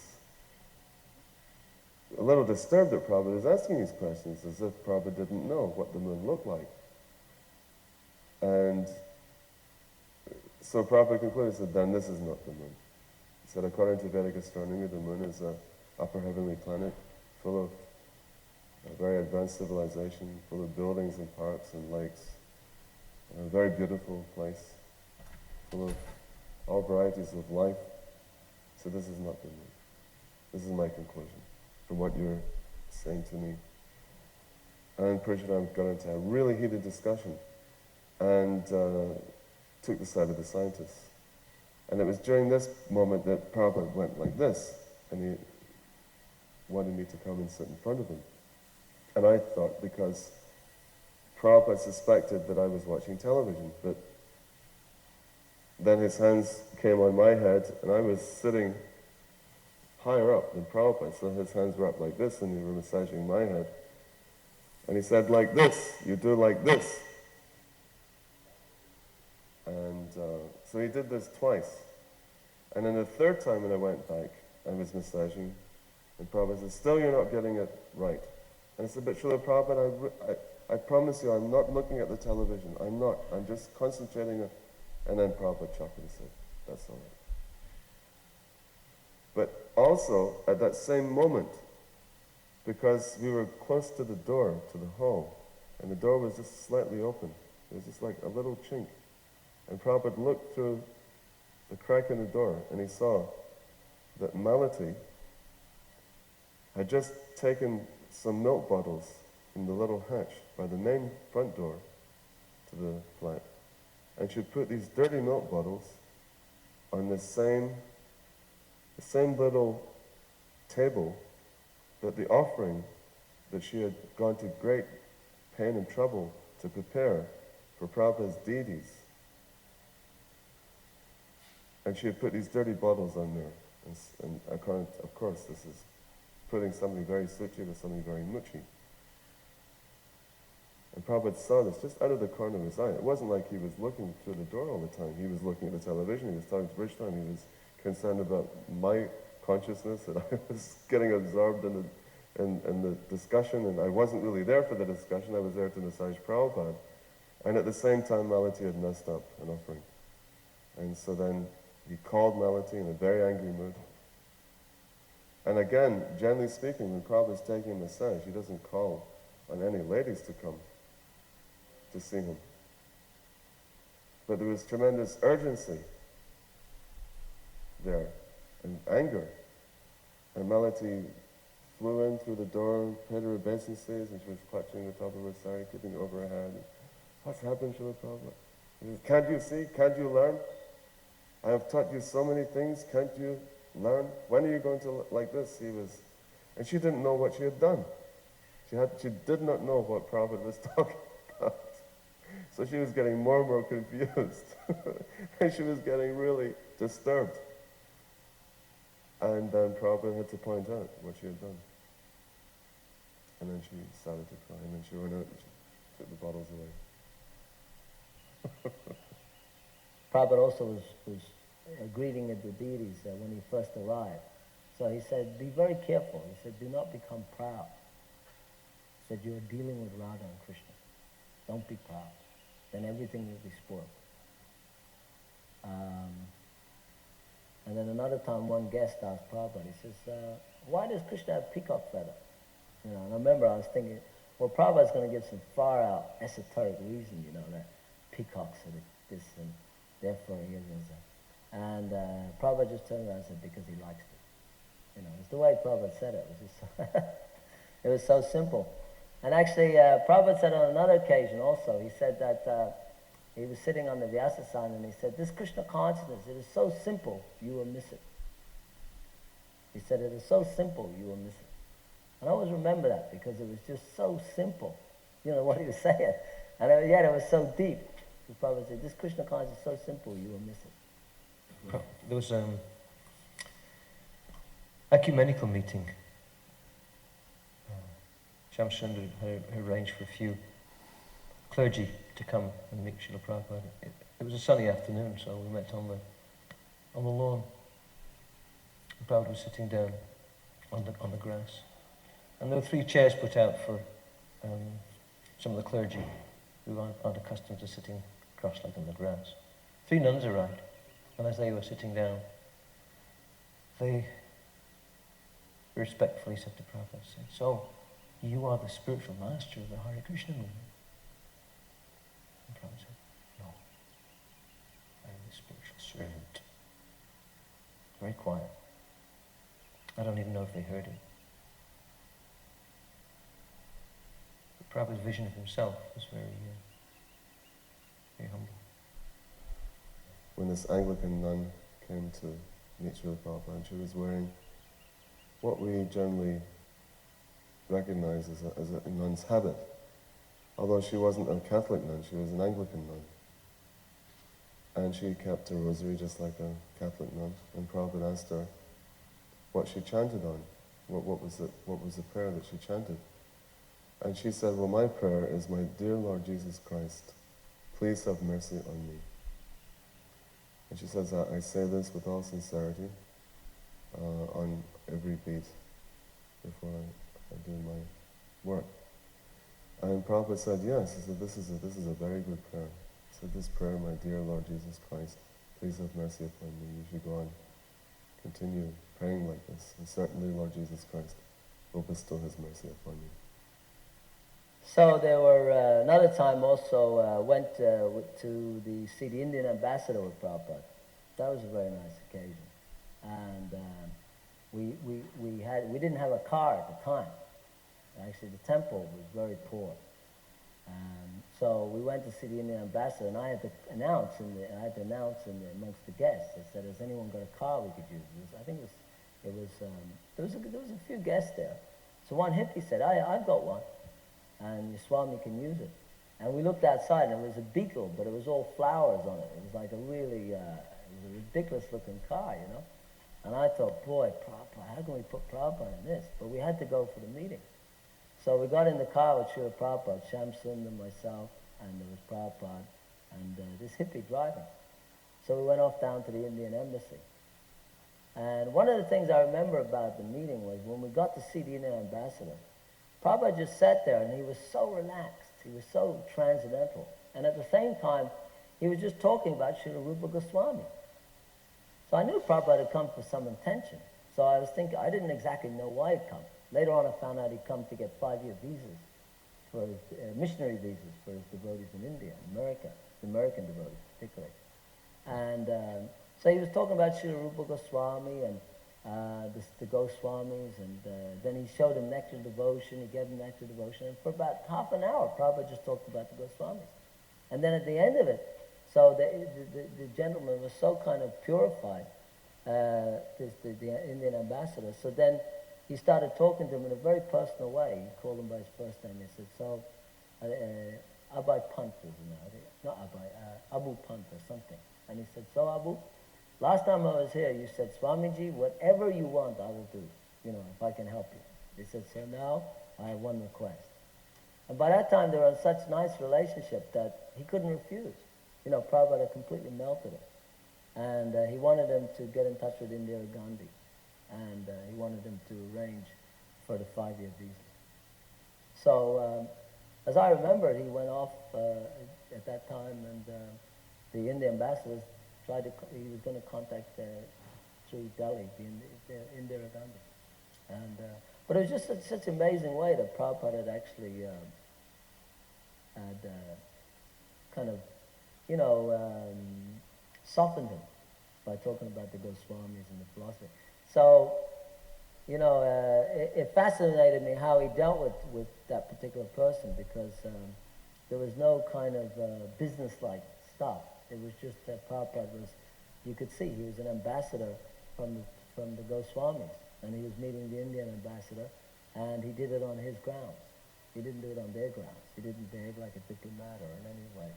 a little disturbed that Prabhupada was asking these questions, as if Prabhupada didn't know what the moon looked like. And so Prabhupada concluded, said, then this is not the moon. He said, according to Vedic astronomy, the moon is an upper heavenly planet full of a very advanced civilization, full of buildings and parks and lakes. A very beautiful place, full of all varieties of life, So this is not the mood. This is my conclusion from what you're saying to me. And Prashadam got into a really heated discussion and took the side of the scientists. And it was during this moment that Prabhupada went like this, and he wanted me to come and sit in front of him. And I thought, because Prabhupada suspected that I was watching television, but then his hands came on my head, and I was sitting higher up than Prabhupada, so his hands were up like this, and he were massaging my head. And he said, like this, you do like this. And so he did this twice. And then the third time when I went back, I was massaging, and Prabhupada said, still you're not getting it right. And I said, but Srila Prabhupada, I promise you, I'm not looking at the television. I'm not. I'm just concentrating on... And then Prabhupada chuckled and said, that's all right. But also, at that same moment, because we were close to the door, to the hall, and the door was just slightly open. It was just like a little chink. And Prabhupada looked through the crack in the door, and he saw that Malati had just taken some milk bottles from the little hatch by the main front door to the flat, and she put these dirty milk bottles on the same little table that the offering that she had gone to great pain and trouble to prepare for Prabhupada's deities. And she had put these dirty bottles on there. And of course, this is putting something very suchi with something very muchi. And Prabhupada saw this just out of the corner of his eye. It wasn't like he was looking through the door all the time. He was looking at the television, he was talking to Vishnu, he was concerned about my consciousness, that I was getting absorbed in the discussion, and I wasn't really there for the discussion, I was there to massage Prabhupada. And at the same time, Malati had messed up an offering. And so then he called Malati in a very angry mood. And again, generally speaking, when Prabhupada's taking a massage, he doesn't call on any ladies to come to see him. But there was tremendous urgency there, and anger. And Malati flew in through the door, paid her obeisances, and she was clutching the top of her sari, keeping it over her head. What's happened, Srila Prabhupada? He says, can't you see? Can't you learn? I have taught you so many things. Can't you learn? When are you going to like this? And she didn't know what she had done. She did not know what Prabhupada was talking about. So she was getting more and more confused. And she was getting really disturbed. And then Prabhupada had to point out what she had done. And then she started to cry, and then she went out and she took the bottles away. Prabhupada also was greeting at the deities when he first arrived. So he said, be very careful. He said, do not become proud. He said, you are dealing with Radha and Krishna. Don't be proud. Then everything will be spoiled. And then another time, one guest asked Prabhupada, he says, why does Krishna have peacock feather? And I remember I was thinking, well, Prabhupada's going to give some far-out esoteric reason, that peacocks are this, and therefore he is that. And Prabhupada just turned around and said, because he likes it. It's the way Prabhupada said it. It was just it was so simple. And actually, Prabhupada said on another occasion also, he said that he was sitting on the Vyasasana and he said, this Krishna consciousness, it is so simple, you will miss it. He said, it is so simple, you will miss it. And I always remember that because it was just so simple, what he was saying. And yet it was so deep. So Prabhupada said, this Krishna consciousness is so simple, you will miss it. There was an ecumenical meeting. Shamsundar had arranged for a few clergy to come and meet Srila Prabhupada. It was a sunny afternoon, so we met on the lawn. Prabhupada was sitting down on the grass. And there were 3 chairs put out for some of the clergy who aren't accustomed to sitting cross-legged on the grass. 3 nuns arrived, and as they were sitting down, they respectfully said to Prabhupada, so, you are the spiritual master of the Hare Krishna movement. And Prabhupada said, no, I am the spiritual servant. Very quiet. I don't even know if they heard it. But Prabhupada's vision of himself was very humble. When this Anglican nun came to meet Srila Prabhupada, and she was wearing what we generally recognize as a nun's habit. Although she wasn't a Catholic nun, she was an Anglican nun. And she kept her rosary just like a Catholic nun. And Prabhupada asked her what she chanted on. What was the prayer that she chanted? And she said, well, my prayer is, my dear Lord Jesus Christ, please have mercy on me. And she says, I say this with all sincerity on every beat before I do my work. And Prabhupada said, yes. He said, this is a very good prayer. He said, this prayer, my dear Lord Jesus Christ, please have mercy upon me. You should go on, continue praying like this. And certainly, Lord Jesus Christ will bestow his mercy upon you. So there were another time also went to see the Indian ambassador with Prabhupada. That was a very nice occasion. And we didn't have a car at the time. Actually, the temple was very poor. So we went to see the Indian ambassador, and I had to announce amongst the guests. I said, "Has anyone got a car we could use?" There was a few guests there. So one hippie said, "I've got one, and your Swami can use it." And we looked outside, and it was a Beetle, but it was all flowers on it. It was like a really, it was a ridiculous-looking car, you know. And I thought, boy, Prabhupada, how can we put Prabhupada in this? But we had to go for the meeting. So we got in the car with Srila Prabhupada, Shamsundar, myself, and there was Prabhupada, and this hippie driving. So we went off down to the Indian embassy. And one of the things I remember about the meeting was when we got to see the Indian ambassador, Prabhupada just sat there and he was so relaxed. He was so transcendental. And at the same time, he was just talking about Srila Rupa Goswami. So I knew Prabhupada had come for some intention. So I was thinking, I didn't exactly know why he'd come. Later on I found out he'd come to get 5-year visas, for his, missionary visas for his devotees in India, America, the American devotees particularly. And so he was talking about Srila Rupa Goswami and the Goswamis, and then he showed him nectar devotion, he gave him nectar devotion, and for about half an hour, Prabhupada just talked about the Goswamis. And then at the end of it, so the gentleman was so kind of purified, the Indian ambassador, so then he started talking to him in a very personal way. He called him by his first name. He said, so, Abai Pant is not Abai, Abu Pant or something. And he said, so Abu, last time I was here, you said, Swamiji, whatever you want, I will do, you know, if I can help you. He said, so now I have one request. And by that time, they were in such nice relationship that he couldn't refuse. You know, Prabhupada had completely melted him. And he wanted him to get in touch with Indira Gandhi. And he wanted him to arrange for the 5-year visa. So, as I remember, he went off at that time, and the Indian ambassador he was going to contact through Delhi, the Indira Gandhi. And, but it was just such an amazing way that Prabhupada had actually kind of, you know, softened him by talking about the Goswamis and the philosophy. So, you know, it fascinated me how he dealt with that particular person, because there was no kind of business-like stuff. It was just that Prabhupada was, you could see, he was an ambassador from the Goswamis, and he was meeting the Indian ambassador, and he did it on his grounds. He didn't do it on their grounds. He didn't behave like a diplomat or in any way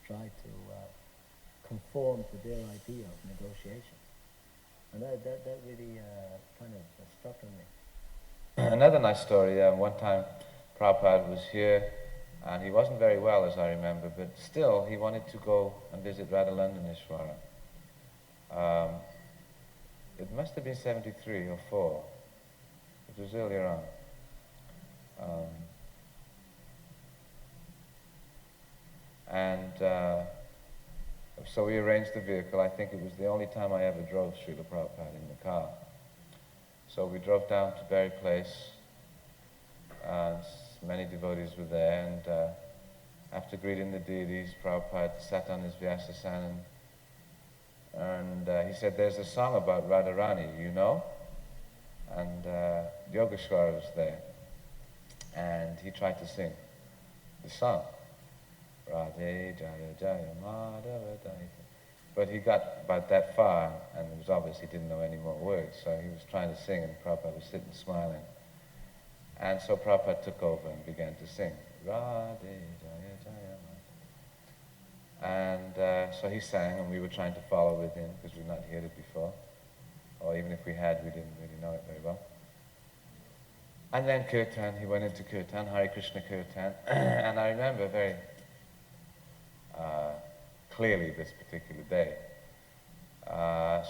try to conform to their idea of negotiation. And that really kind of struck on me. Another nice story, one time Prabhupada was here, and he wasn't very well, as I remember, but still he wanted to go and visit Radha Ishwara. It must have been 73 or 4. It was earlier on. So we arranged the vehicle. I think it was the only time I ever drove Srila Prabhupada in the car. So we drove down to Berry Place, and many devotees were there, and after greeting the deities, Prabhupada sat on his Vyasasan, and he said, there's a song about Radharani, you know? and Yogeshwar was there, and he tried to sing the song, Radhe Jaya Jaya Madhava Daya. But he got about that far, and it was obvious he didn't know any more words, so he was trying to sing, and Prabhupada was sitting smiling. And so Prabhupada took over and began to sing, Radhe Jaya Jaya Madhava. And so he sang, and we were trying to follow with him, because we'd not heard it before. Or even if we had, we didn't really know it very well. And then Kirtan, he went into Kirtan, Hare Krishna Kirtan, and I remember very clearly this particular day.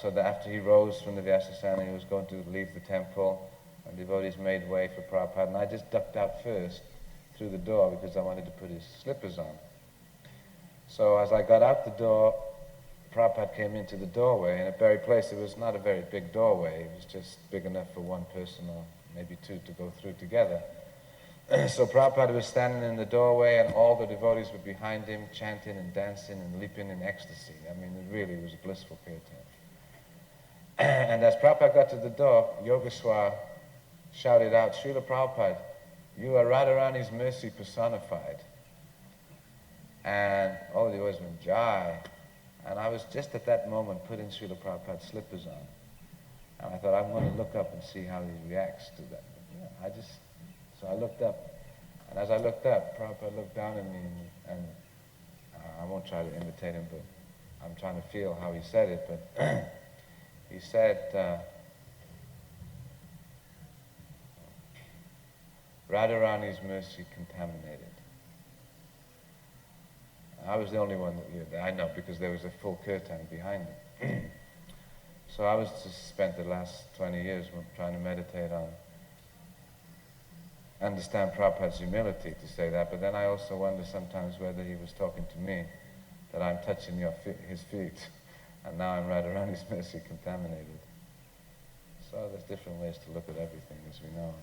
So that after he rose from the Vyasasana, he was going to leave the temple, and devotees made way for Prabhupada, and I just ducked out first through the door because I wanted to put his slippers on. So as I got out the door, Prabhupada came into the doorway, and at very place it was not a very big doorway, it was just big enough for one person or maybe two to go through together. So Prabhupada was standing in the doorway, and all the devotees were behind him, chanting and dancing and leaping in ecstasy. I mean, it really was a blissful kirtan. And as Prabhupada got to the door, Yogeshwar shouted out, Srila Prabhupada, you are Radharani's mercy personified. And all the devotees went, Jai. And I was just at that moment putting Srila Prabhupada's slippers on. And I thought, I'm going to look up and see how he reacts to that. But, yeah, so I looked up. And as I looked up, Prabhupada looked down at me, and I won't try to imitate him, but I'm trying to feel how he said it. But he said, Radharani's mercy contaminated. I was the only one that I know, because there was a full kirtan behind him. So I was just spent the last 20 years trying to meditate on, understand Prabhupada's humility to say that, but then I also wonder sometimes whether he was talking to me, that I'm touching his feet, and now I'm Radharani's mercy contaminated. So there's different ways to look at everything, as we know.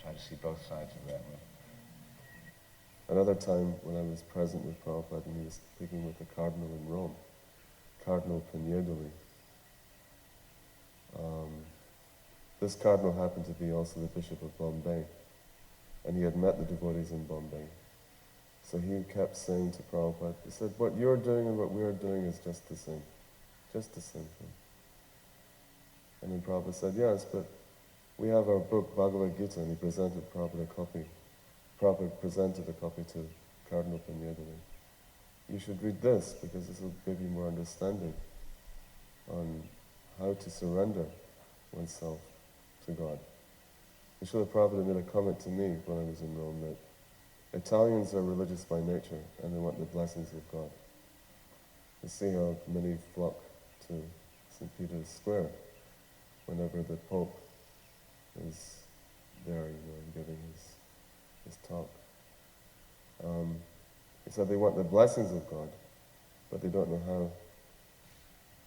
Try to see both sides of that one. Another time when I was present with Prabhupada and he was speaking with the cardinal in Rome, Cardinal Pignedoli. This cardinal happened to be also the Bishop of Bombay, and he had met the devotees in Bombay. So he kept saying to Prabhupada, he said, what you're doing and what we're doing is just the same thing. And then Prabhupada said, yes, but we have our book Bhagavad Gita, and he presented Prabhupada a copy. Prabhupada presented a copy to Cardinal Pignedoli. You should read this, because this will give you more understanding on how to surrender oneself to God. And Srila Prabhupada made a comment to me when I was in Rome that Italians are religious by nature, and they want the blessings of God. You see how many flock to St. Peter's Square whenever the Pope is there, giving his talk. He said they want the blessings of God, but they don't know how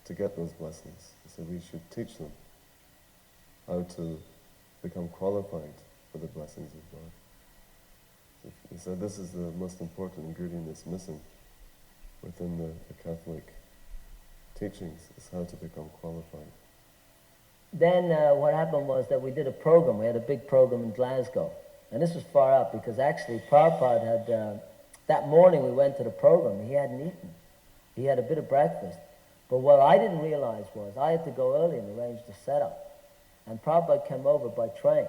to get those blessings. He said we should teach them how to become qualified for the blessings of God. He said this is the most important ingredient that's missing within the Catholic teachings, is how to become qualified. Then what happened was that we did a program. We had a big program in Glasgow. And this was far up, because actually Prabhupada had, that morning we went to the program, he hadn't eaten. He had a bit of breakfast. But what I didn't realize was I had to go early and arrange the setup. And Prabhupada came over by train.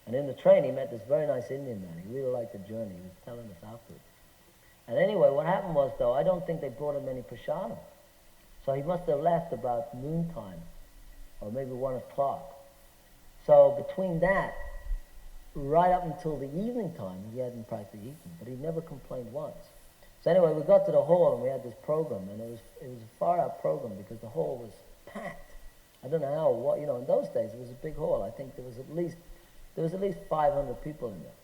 And in the train he met this very nice Indian man. He really liked the journey. He was telling us afterwards. And anyway, what happened was, though, I don't think they brought him any prasadam. So he must have left about noontime, or maybe 1 o'clock. So between that, right up until the evening time, he hadn't practically eaten, but he never complained once. So anyway, we got to the hall and we had this program, and it was a far-out program because the hall was packed. I don't know how, in those days it was a big hall. I think there was at least 500 people in there.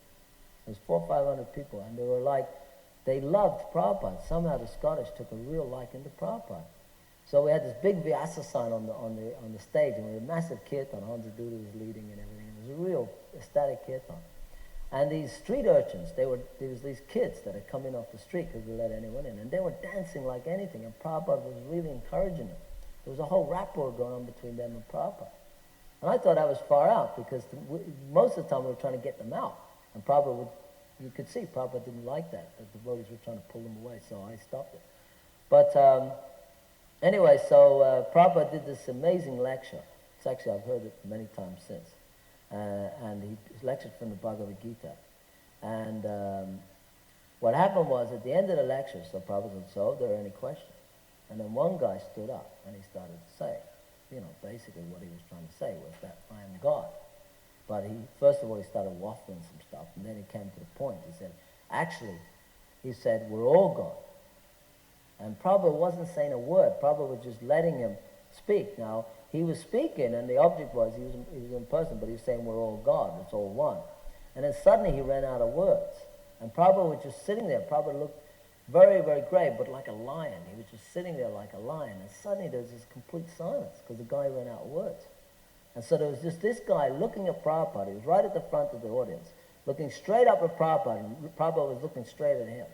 There was 400 or 500 people, and they loved Prabhupada. Somehow the Scottish took a real liking to Prabhupada. So we had this big Vyasa sign on the stage, and we had a massive kirtan. Hansa Duda was leading and everything. It was a real ecstatic kirtan. And these street urchins, there was these kids that had come in off the street because we let anyone in, and they were dancing like anything, and Prabhupada was really encouraging them. There was a whole rapport going on between them and Prabhupada. And I thought I was far out because most of the time we were trying to get them out. And Prabhupada you could see Prabhupada didn't like that the devotees were trying to pull them away, so I stopped it. But anyway, so Prabhupada did this amazing lecture. It's actually, I've heard it many times since. And he lectured from the Bhagavad Gita. And what happened was, at the end of the lecture, so Prabhupada said, so, are there any questions? And then one guy stood up and he started to say, basically what he was trying to say was that I am God. But first of all, he started waffling some stuff, and then he came to the point. He said, actually, he said, we're all God. And Prabhupada wasn't saying a word. Prabhupada was just letting him speak. Now, he was speaking, and the object was, he was in person, but he was saying we're all God, it's all one. And then suddenly he ran out of words. And Prabhupada was just sitting there. Prabhupada looked very, very grave, but like a lion. He was just sitting there like a lion. And suddenly there was this complete silence, because the guy ran out of words. And so there was just this guy looking at Prabhupada. He was right at the front of the audience, looking straight up at Prabhupada, and Prabhupada was looking straight at him.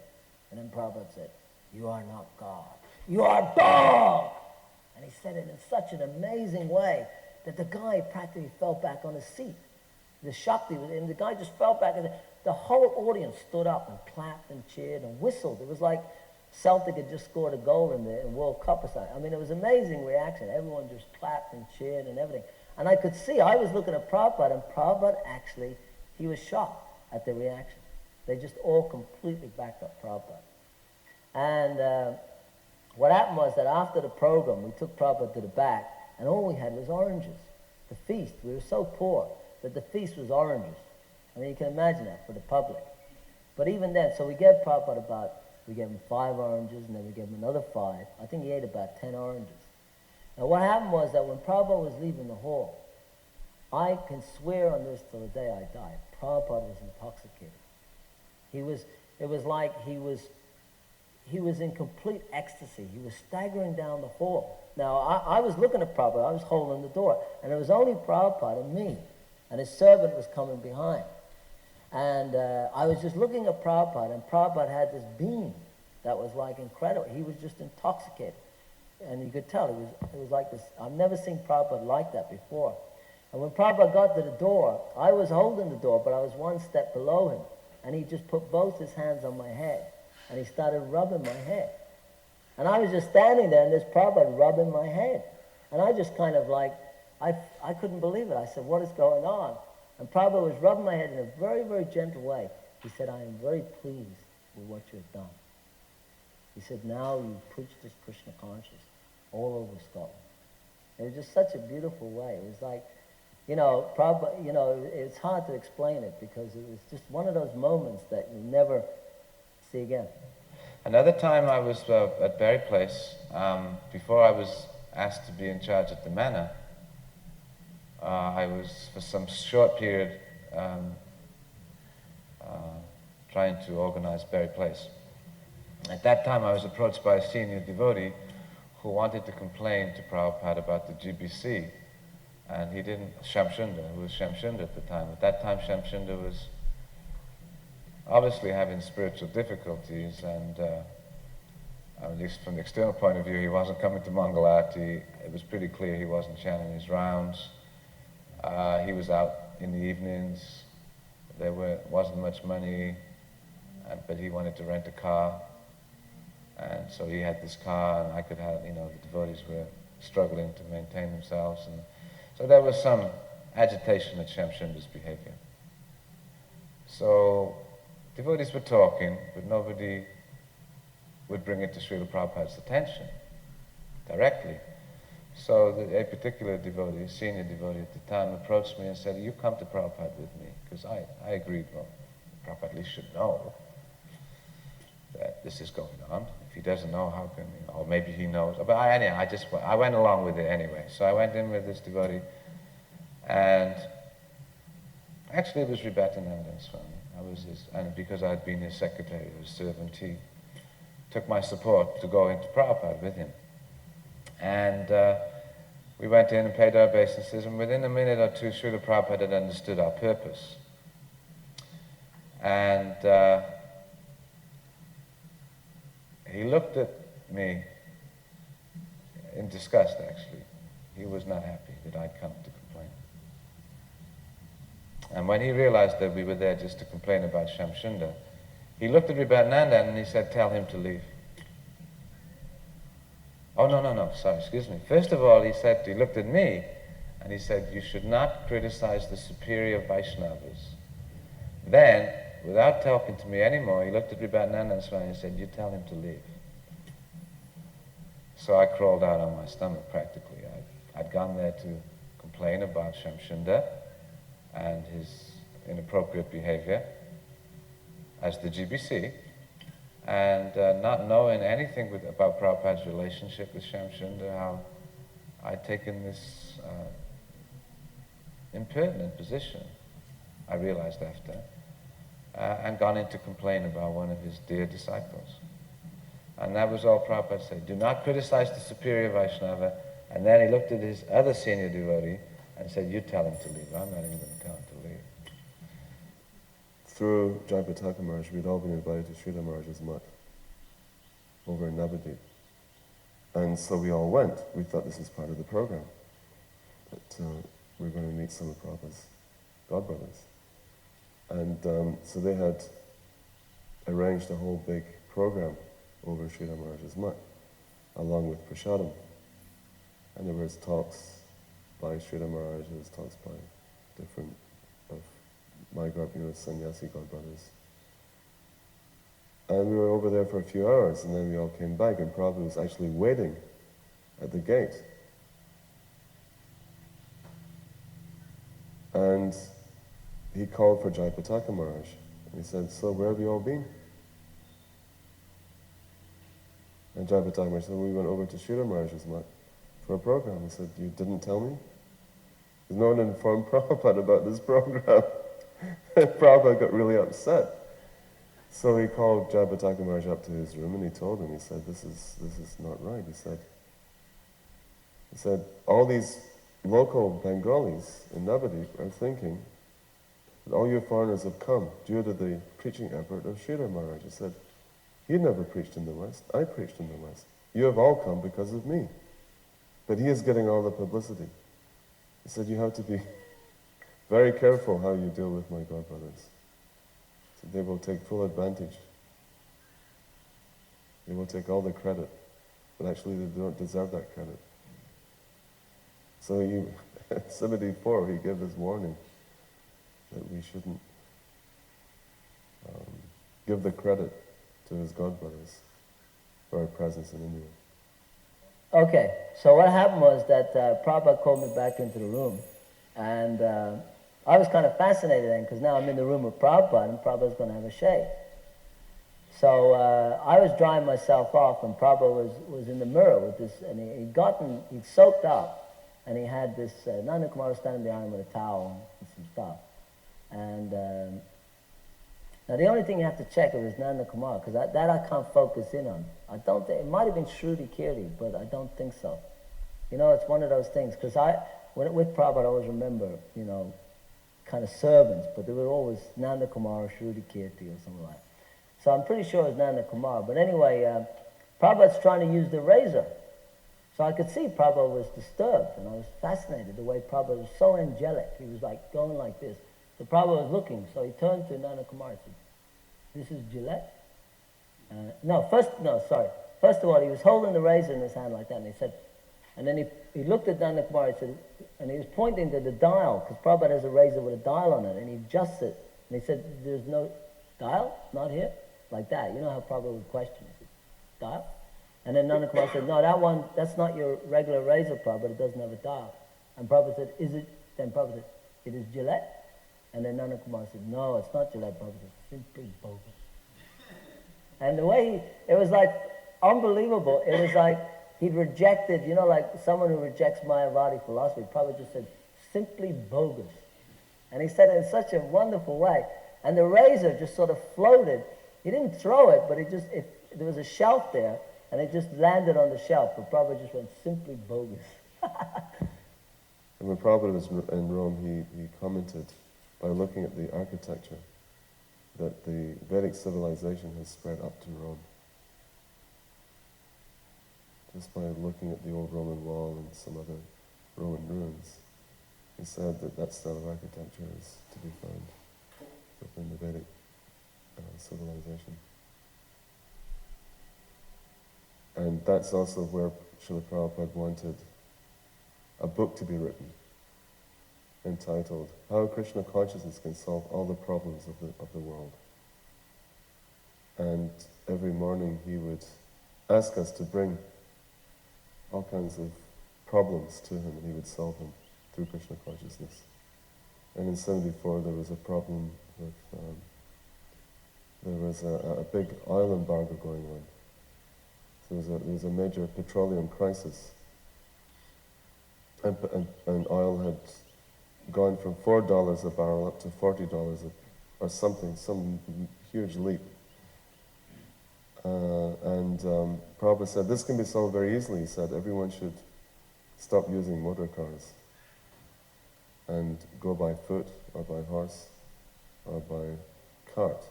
And then Prabhupada said, you are not God. You are dog! And he said it in such an amazing way that the guy practically fell back on his seat. The Shakti, and the guy just fell back, and the whole audience stood up and clapped and cheered and whistled. It was like Celtic had just scored a goal in the World Cup or something. I mean, it was an amazing reaction. Everyone just clapped and cheered and everything. And I could see, I was looking at Prabhupada, and Prabhupada actually, he was shocked at the reaction. They just all completely backed up Prabhupada. And what happened was that after the program, we took Prabhupada to the back, and all we had was oranges. The feast, we were so poor that the feast was oranges. I mean, you can imagine that for the public. But even then, so we gave Prabhupada we gave him 5 oranges, and then we gave him another 5. I think he ate about 10 oranges. Now what happened was that when Prabhupada was leaving the hall, I can swear on this till the day I die, Prabhupada was intoxicated. It was like he was in complete ecstasy. He was staggering down the hall. Now, I was looking at Prabhupada, I was holding the door, and it was only Prabhupada and me, and his servant was coming behind. And I was just looking at Prabhupada, and Prabhupada had this beam that was like incredible. He was just intoxicated. And you could tell, it was like this. I've never seen Prabhupada like that before. And when Prabhupada got to the door, I was holding the door, but I was one step below him. And he just put both his hands on my head, and he started rubbing my head. And I was just standing there, and there's Prabhupada rubbing my head. And I just kind of like, I couldn't believe it. I said, what is going on? And Prabhupada was rubbing my head in a very, very gentle way. He said, I am very pleased with what you have done. He said, now you preach this Krishna consciousness all over Scotland. It was just such a beautiful way. It was like, Prabhupada, it's hard to explain it because it was just one of those moments that you never see again. Another time I was at Berry Place, before I was asked to be in charge at the manor, I was, for some short period, trying to organize Berry Place. At that time, I was approached by a senior devotee who wanted to complain to Prabhupada about the GBC. And he didn't, Shamsunda, who was Shamsunda at the time. At that time, Shamsunda was obviously having spiritual difficulties, and at least from the external point of view, he wasn't coming to Mangalati. It was pretty clear he wasn't chanting his rounds. He was out in the evenings. There wasn't much money, but he wanted to rent a car. And so he had this car, and I could have, the devotees were struggling to maintain themselves. And so there was some agitation at Shamsunda's behavior. So devotees were talking, but nobody would bring it to Srila Prabhupada's attention directly. So a particular devotee, a senior devotee at the time, approached me and said, you come to Prabhupada with me, because I agreed, well, Prabhupada at least should know that this is going on. If he doesn't know, how can he know? Or maybe he knows. But I went along with it anyway. So I went in with this devotee, and actually it was Ribatananda Swami. And because I had been his secretary, his servant, he took my support to go into Prabhupada with him. And we went in and paid our obeisances, and within a minute or two, Srila Prabhupada had understood our purpose. And he looked at me in disgust, actually. He was not happy that I'd come to complain. And when he realized that we were there just to complain about Shamsunda, he looked at Vivekananda and he said, tell him to leave. Oh, no, sorry, excuse me. First of all, he looked at me and he said, you should not criticize the superior Vaishnavas. Then, without talking to me anymore, he looked at Vivekananda and said, you tell him to leave. So I crawled out on my stomach practically. I'd gone there to complain about Shamsunda and his inappropriate behavior as the GBC, and not knowing anything about Prabhupada's relationship with Shamsunda, how I'd taken this impertinent position, I realized after, and gone in to complain about one of his dear disciples. And that was all Prabhupada said. Do not criticize the superior Vaishnava. And then he looked at his other senior devotee and said, you tell him to leave. I'm not even going to tell him to leave. Through Jayapataka Maharaj, we'd all been invited to Sridhar Maharaj's mutt over in Navadip. And so we all went. We thought this was part of the program. That we were going to meet some of Prabhupada's godbrothers. And so they had arranged a whole big program over Sridhar Maharaj's mutt, along with Prasadam. And there was talks by Sridhar Maharaj, there was talks by different of my sannyasi godbrothers. And we were over there for a few hours, and then we all came back, and Prabhupada was actually waiting at the gate. And he called for Jayapataka Maharaj, and he said, so where have you all been? And Jayapataka Maharaj said, we went over to Sridhar Maharaj's mutt for a program. He said, you didn't tell me? There's no one informed Prabhupada about this program. Prabhupada got really upset. So he called Jayapataka Maharaj up to his room and he told him, he said, this is not right. He said, all these local Bengalis in Navadip are thinking that all you foreigners have come due to the preaching effort of Sridhar Maharaj. He said, he never preached in the West. I preached in the West. You have all come because of me. But he is getting all the publicity. He said, you have to be very careful how you deal with my godbrothers. So they will take full advantage. They will take all the credit. But actually they don't deserve that credit. So he, at 74, he gave this warning that we shouldn't give the credit to his godbrothers for our presence in India. Okay, so what happened was that Prabhupada called me back into the room, and I was kind of fascinated then, because now I'm in the room with Prabhupada, and Prabhupada's going to have a shave. So I was drying myself off, and Prabhupada was in the mirror with this, and he'd soaked up, and he had this, Nanda Kumar was standing behind him with a towel and some stuff. And now the only thing you have to check is Nanda Kumar, because that I can't focus in on. I don't think, it might have been Shruti Kirti, but I don't think so. You know, it's one of those things, because with Prabhupada I always remember, you know, kind of servants, but they were always Nanda Kumar or Shruti Kirti or something like that. So I'm pretty sure it's Nanda Kumar. But anyway, Prabhupada's trying to use the razor. So I could see Prabhupada was disturbed, and I was fascinated the way Prabhupada was so angelic. He was like going like this. So Prabhupada was looking, so he turned to Nanda Kumar and said, this is Gillette? First of all, he was holding the razor in his hand like that, and he said, and then he looked at Nanda Kumar and said, and he was pointing to the dial, because Prabhupada has a razor with a dial on it, and he adjusts it, and he said, there's no dial? Not here? Like that. You know how Prabhupada would question it. Dial? And then Nanda Kumar said, no, that's not your regular razor, Prabhupada, it doesn't have a dial. And Prabhupada said, is it? Then Prabhupada said, it is Gillette? And then Nanda Kumar said, no, it's not Gillette, Prabhupada. It's simply bogus. And the way it was like unbelievable. It was like he'd rejected, you know, like someone who rejects Mayavadi philosophy, probably just said, simply bogus. And he said it in such a wonderful way. And the razor just sort of floated. He didn't throw it, but there was a shelf there, and it just landed on the shelf. But Prabhupada just went, simply bogus. And when Prabhupada was in Rome, he commented by looking at the architecture that the Vedic civilization has spread up to Rome. Just by looking at the old Roman wall and some other Roman ruins. he said that that style of architecture is to be found within the Vedic civilization. And that's also where Srila Prabhupada wanted a book to be written, entitled How Krishna Consciousness Can Solve All the Problems of the World. And every morning he would ask us to bring all kinds of problems to him, and he would solve them through Krishna consciousness. And in 74 there was a problem with, there was a big oil embargo going on. So there was a major petroleum crisis. And oil had gone from $4 a barrel up to $40 or something, some huge leap. And Prabhupada said, this can be solved very easily. He said, everyone should stop using motor cars and go by foot or by horse or by cart.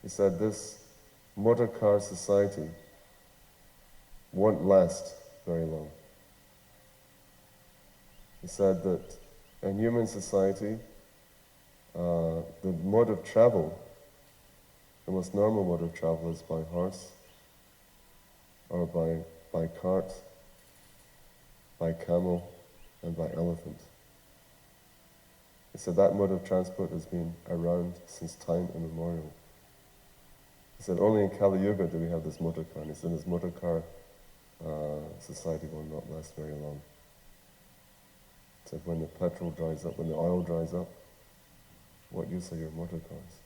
He said, this motor car society won't last very long. He said that in human society, the mode of travel, the most normal mode of travel is by horse, or by cart, by camel, and by elephant. He said that mode of transport has been around since time immemorial. He said only in Kali Yuga do we have this motor car. And he said this motor car society will not last very long. He said when the petrol dries up, when the oil dries up, what use are your motor cars?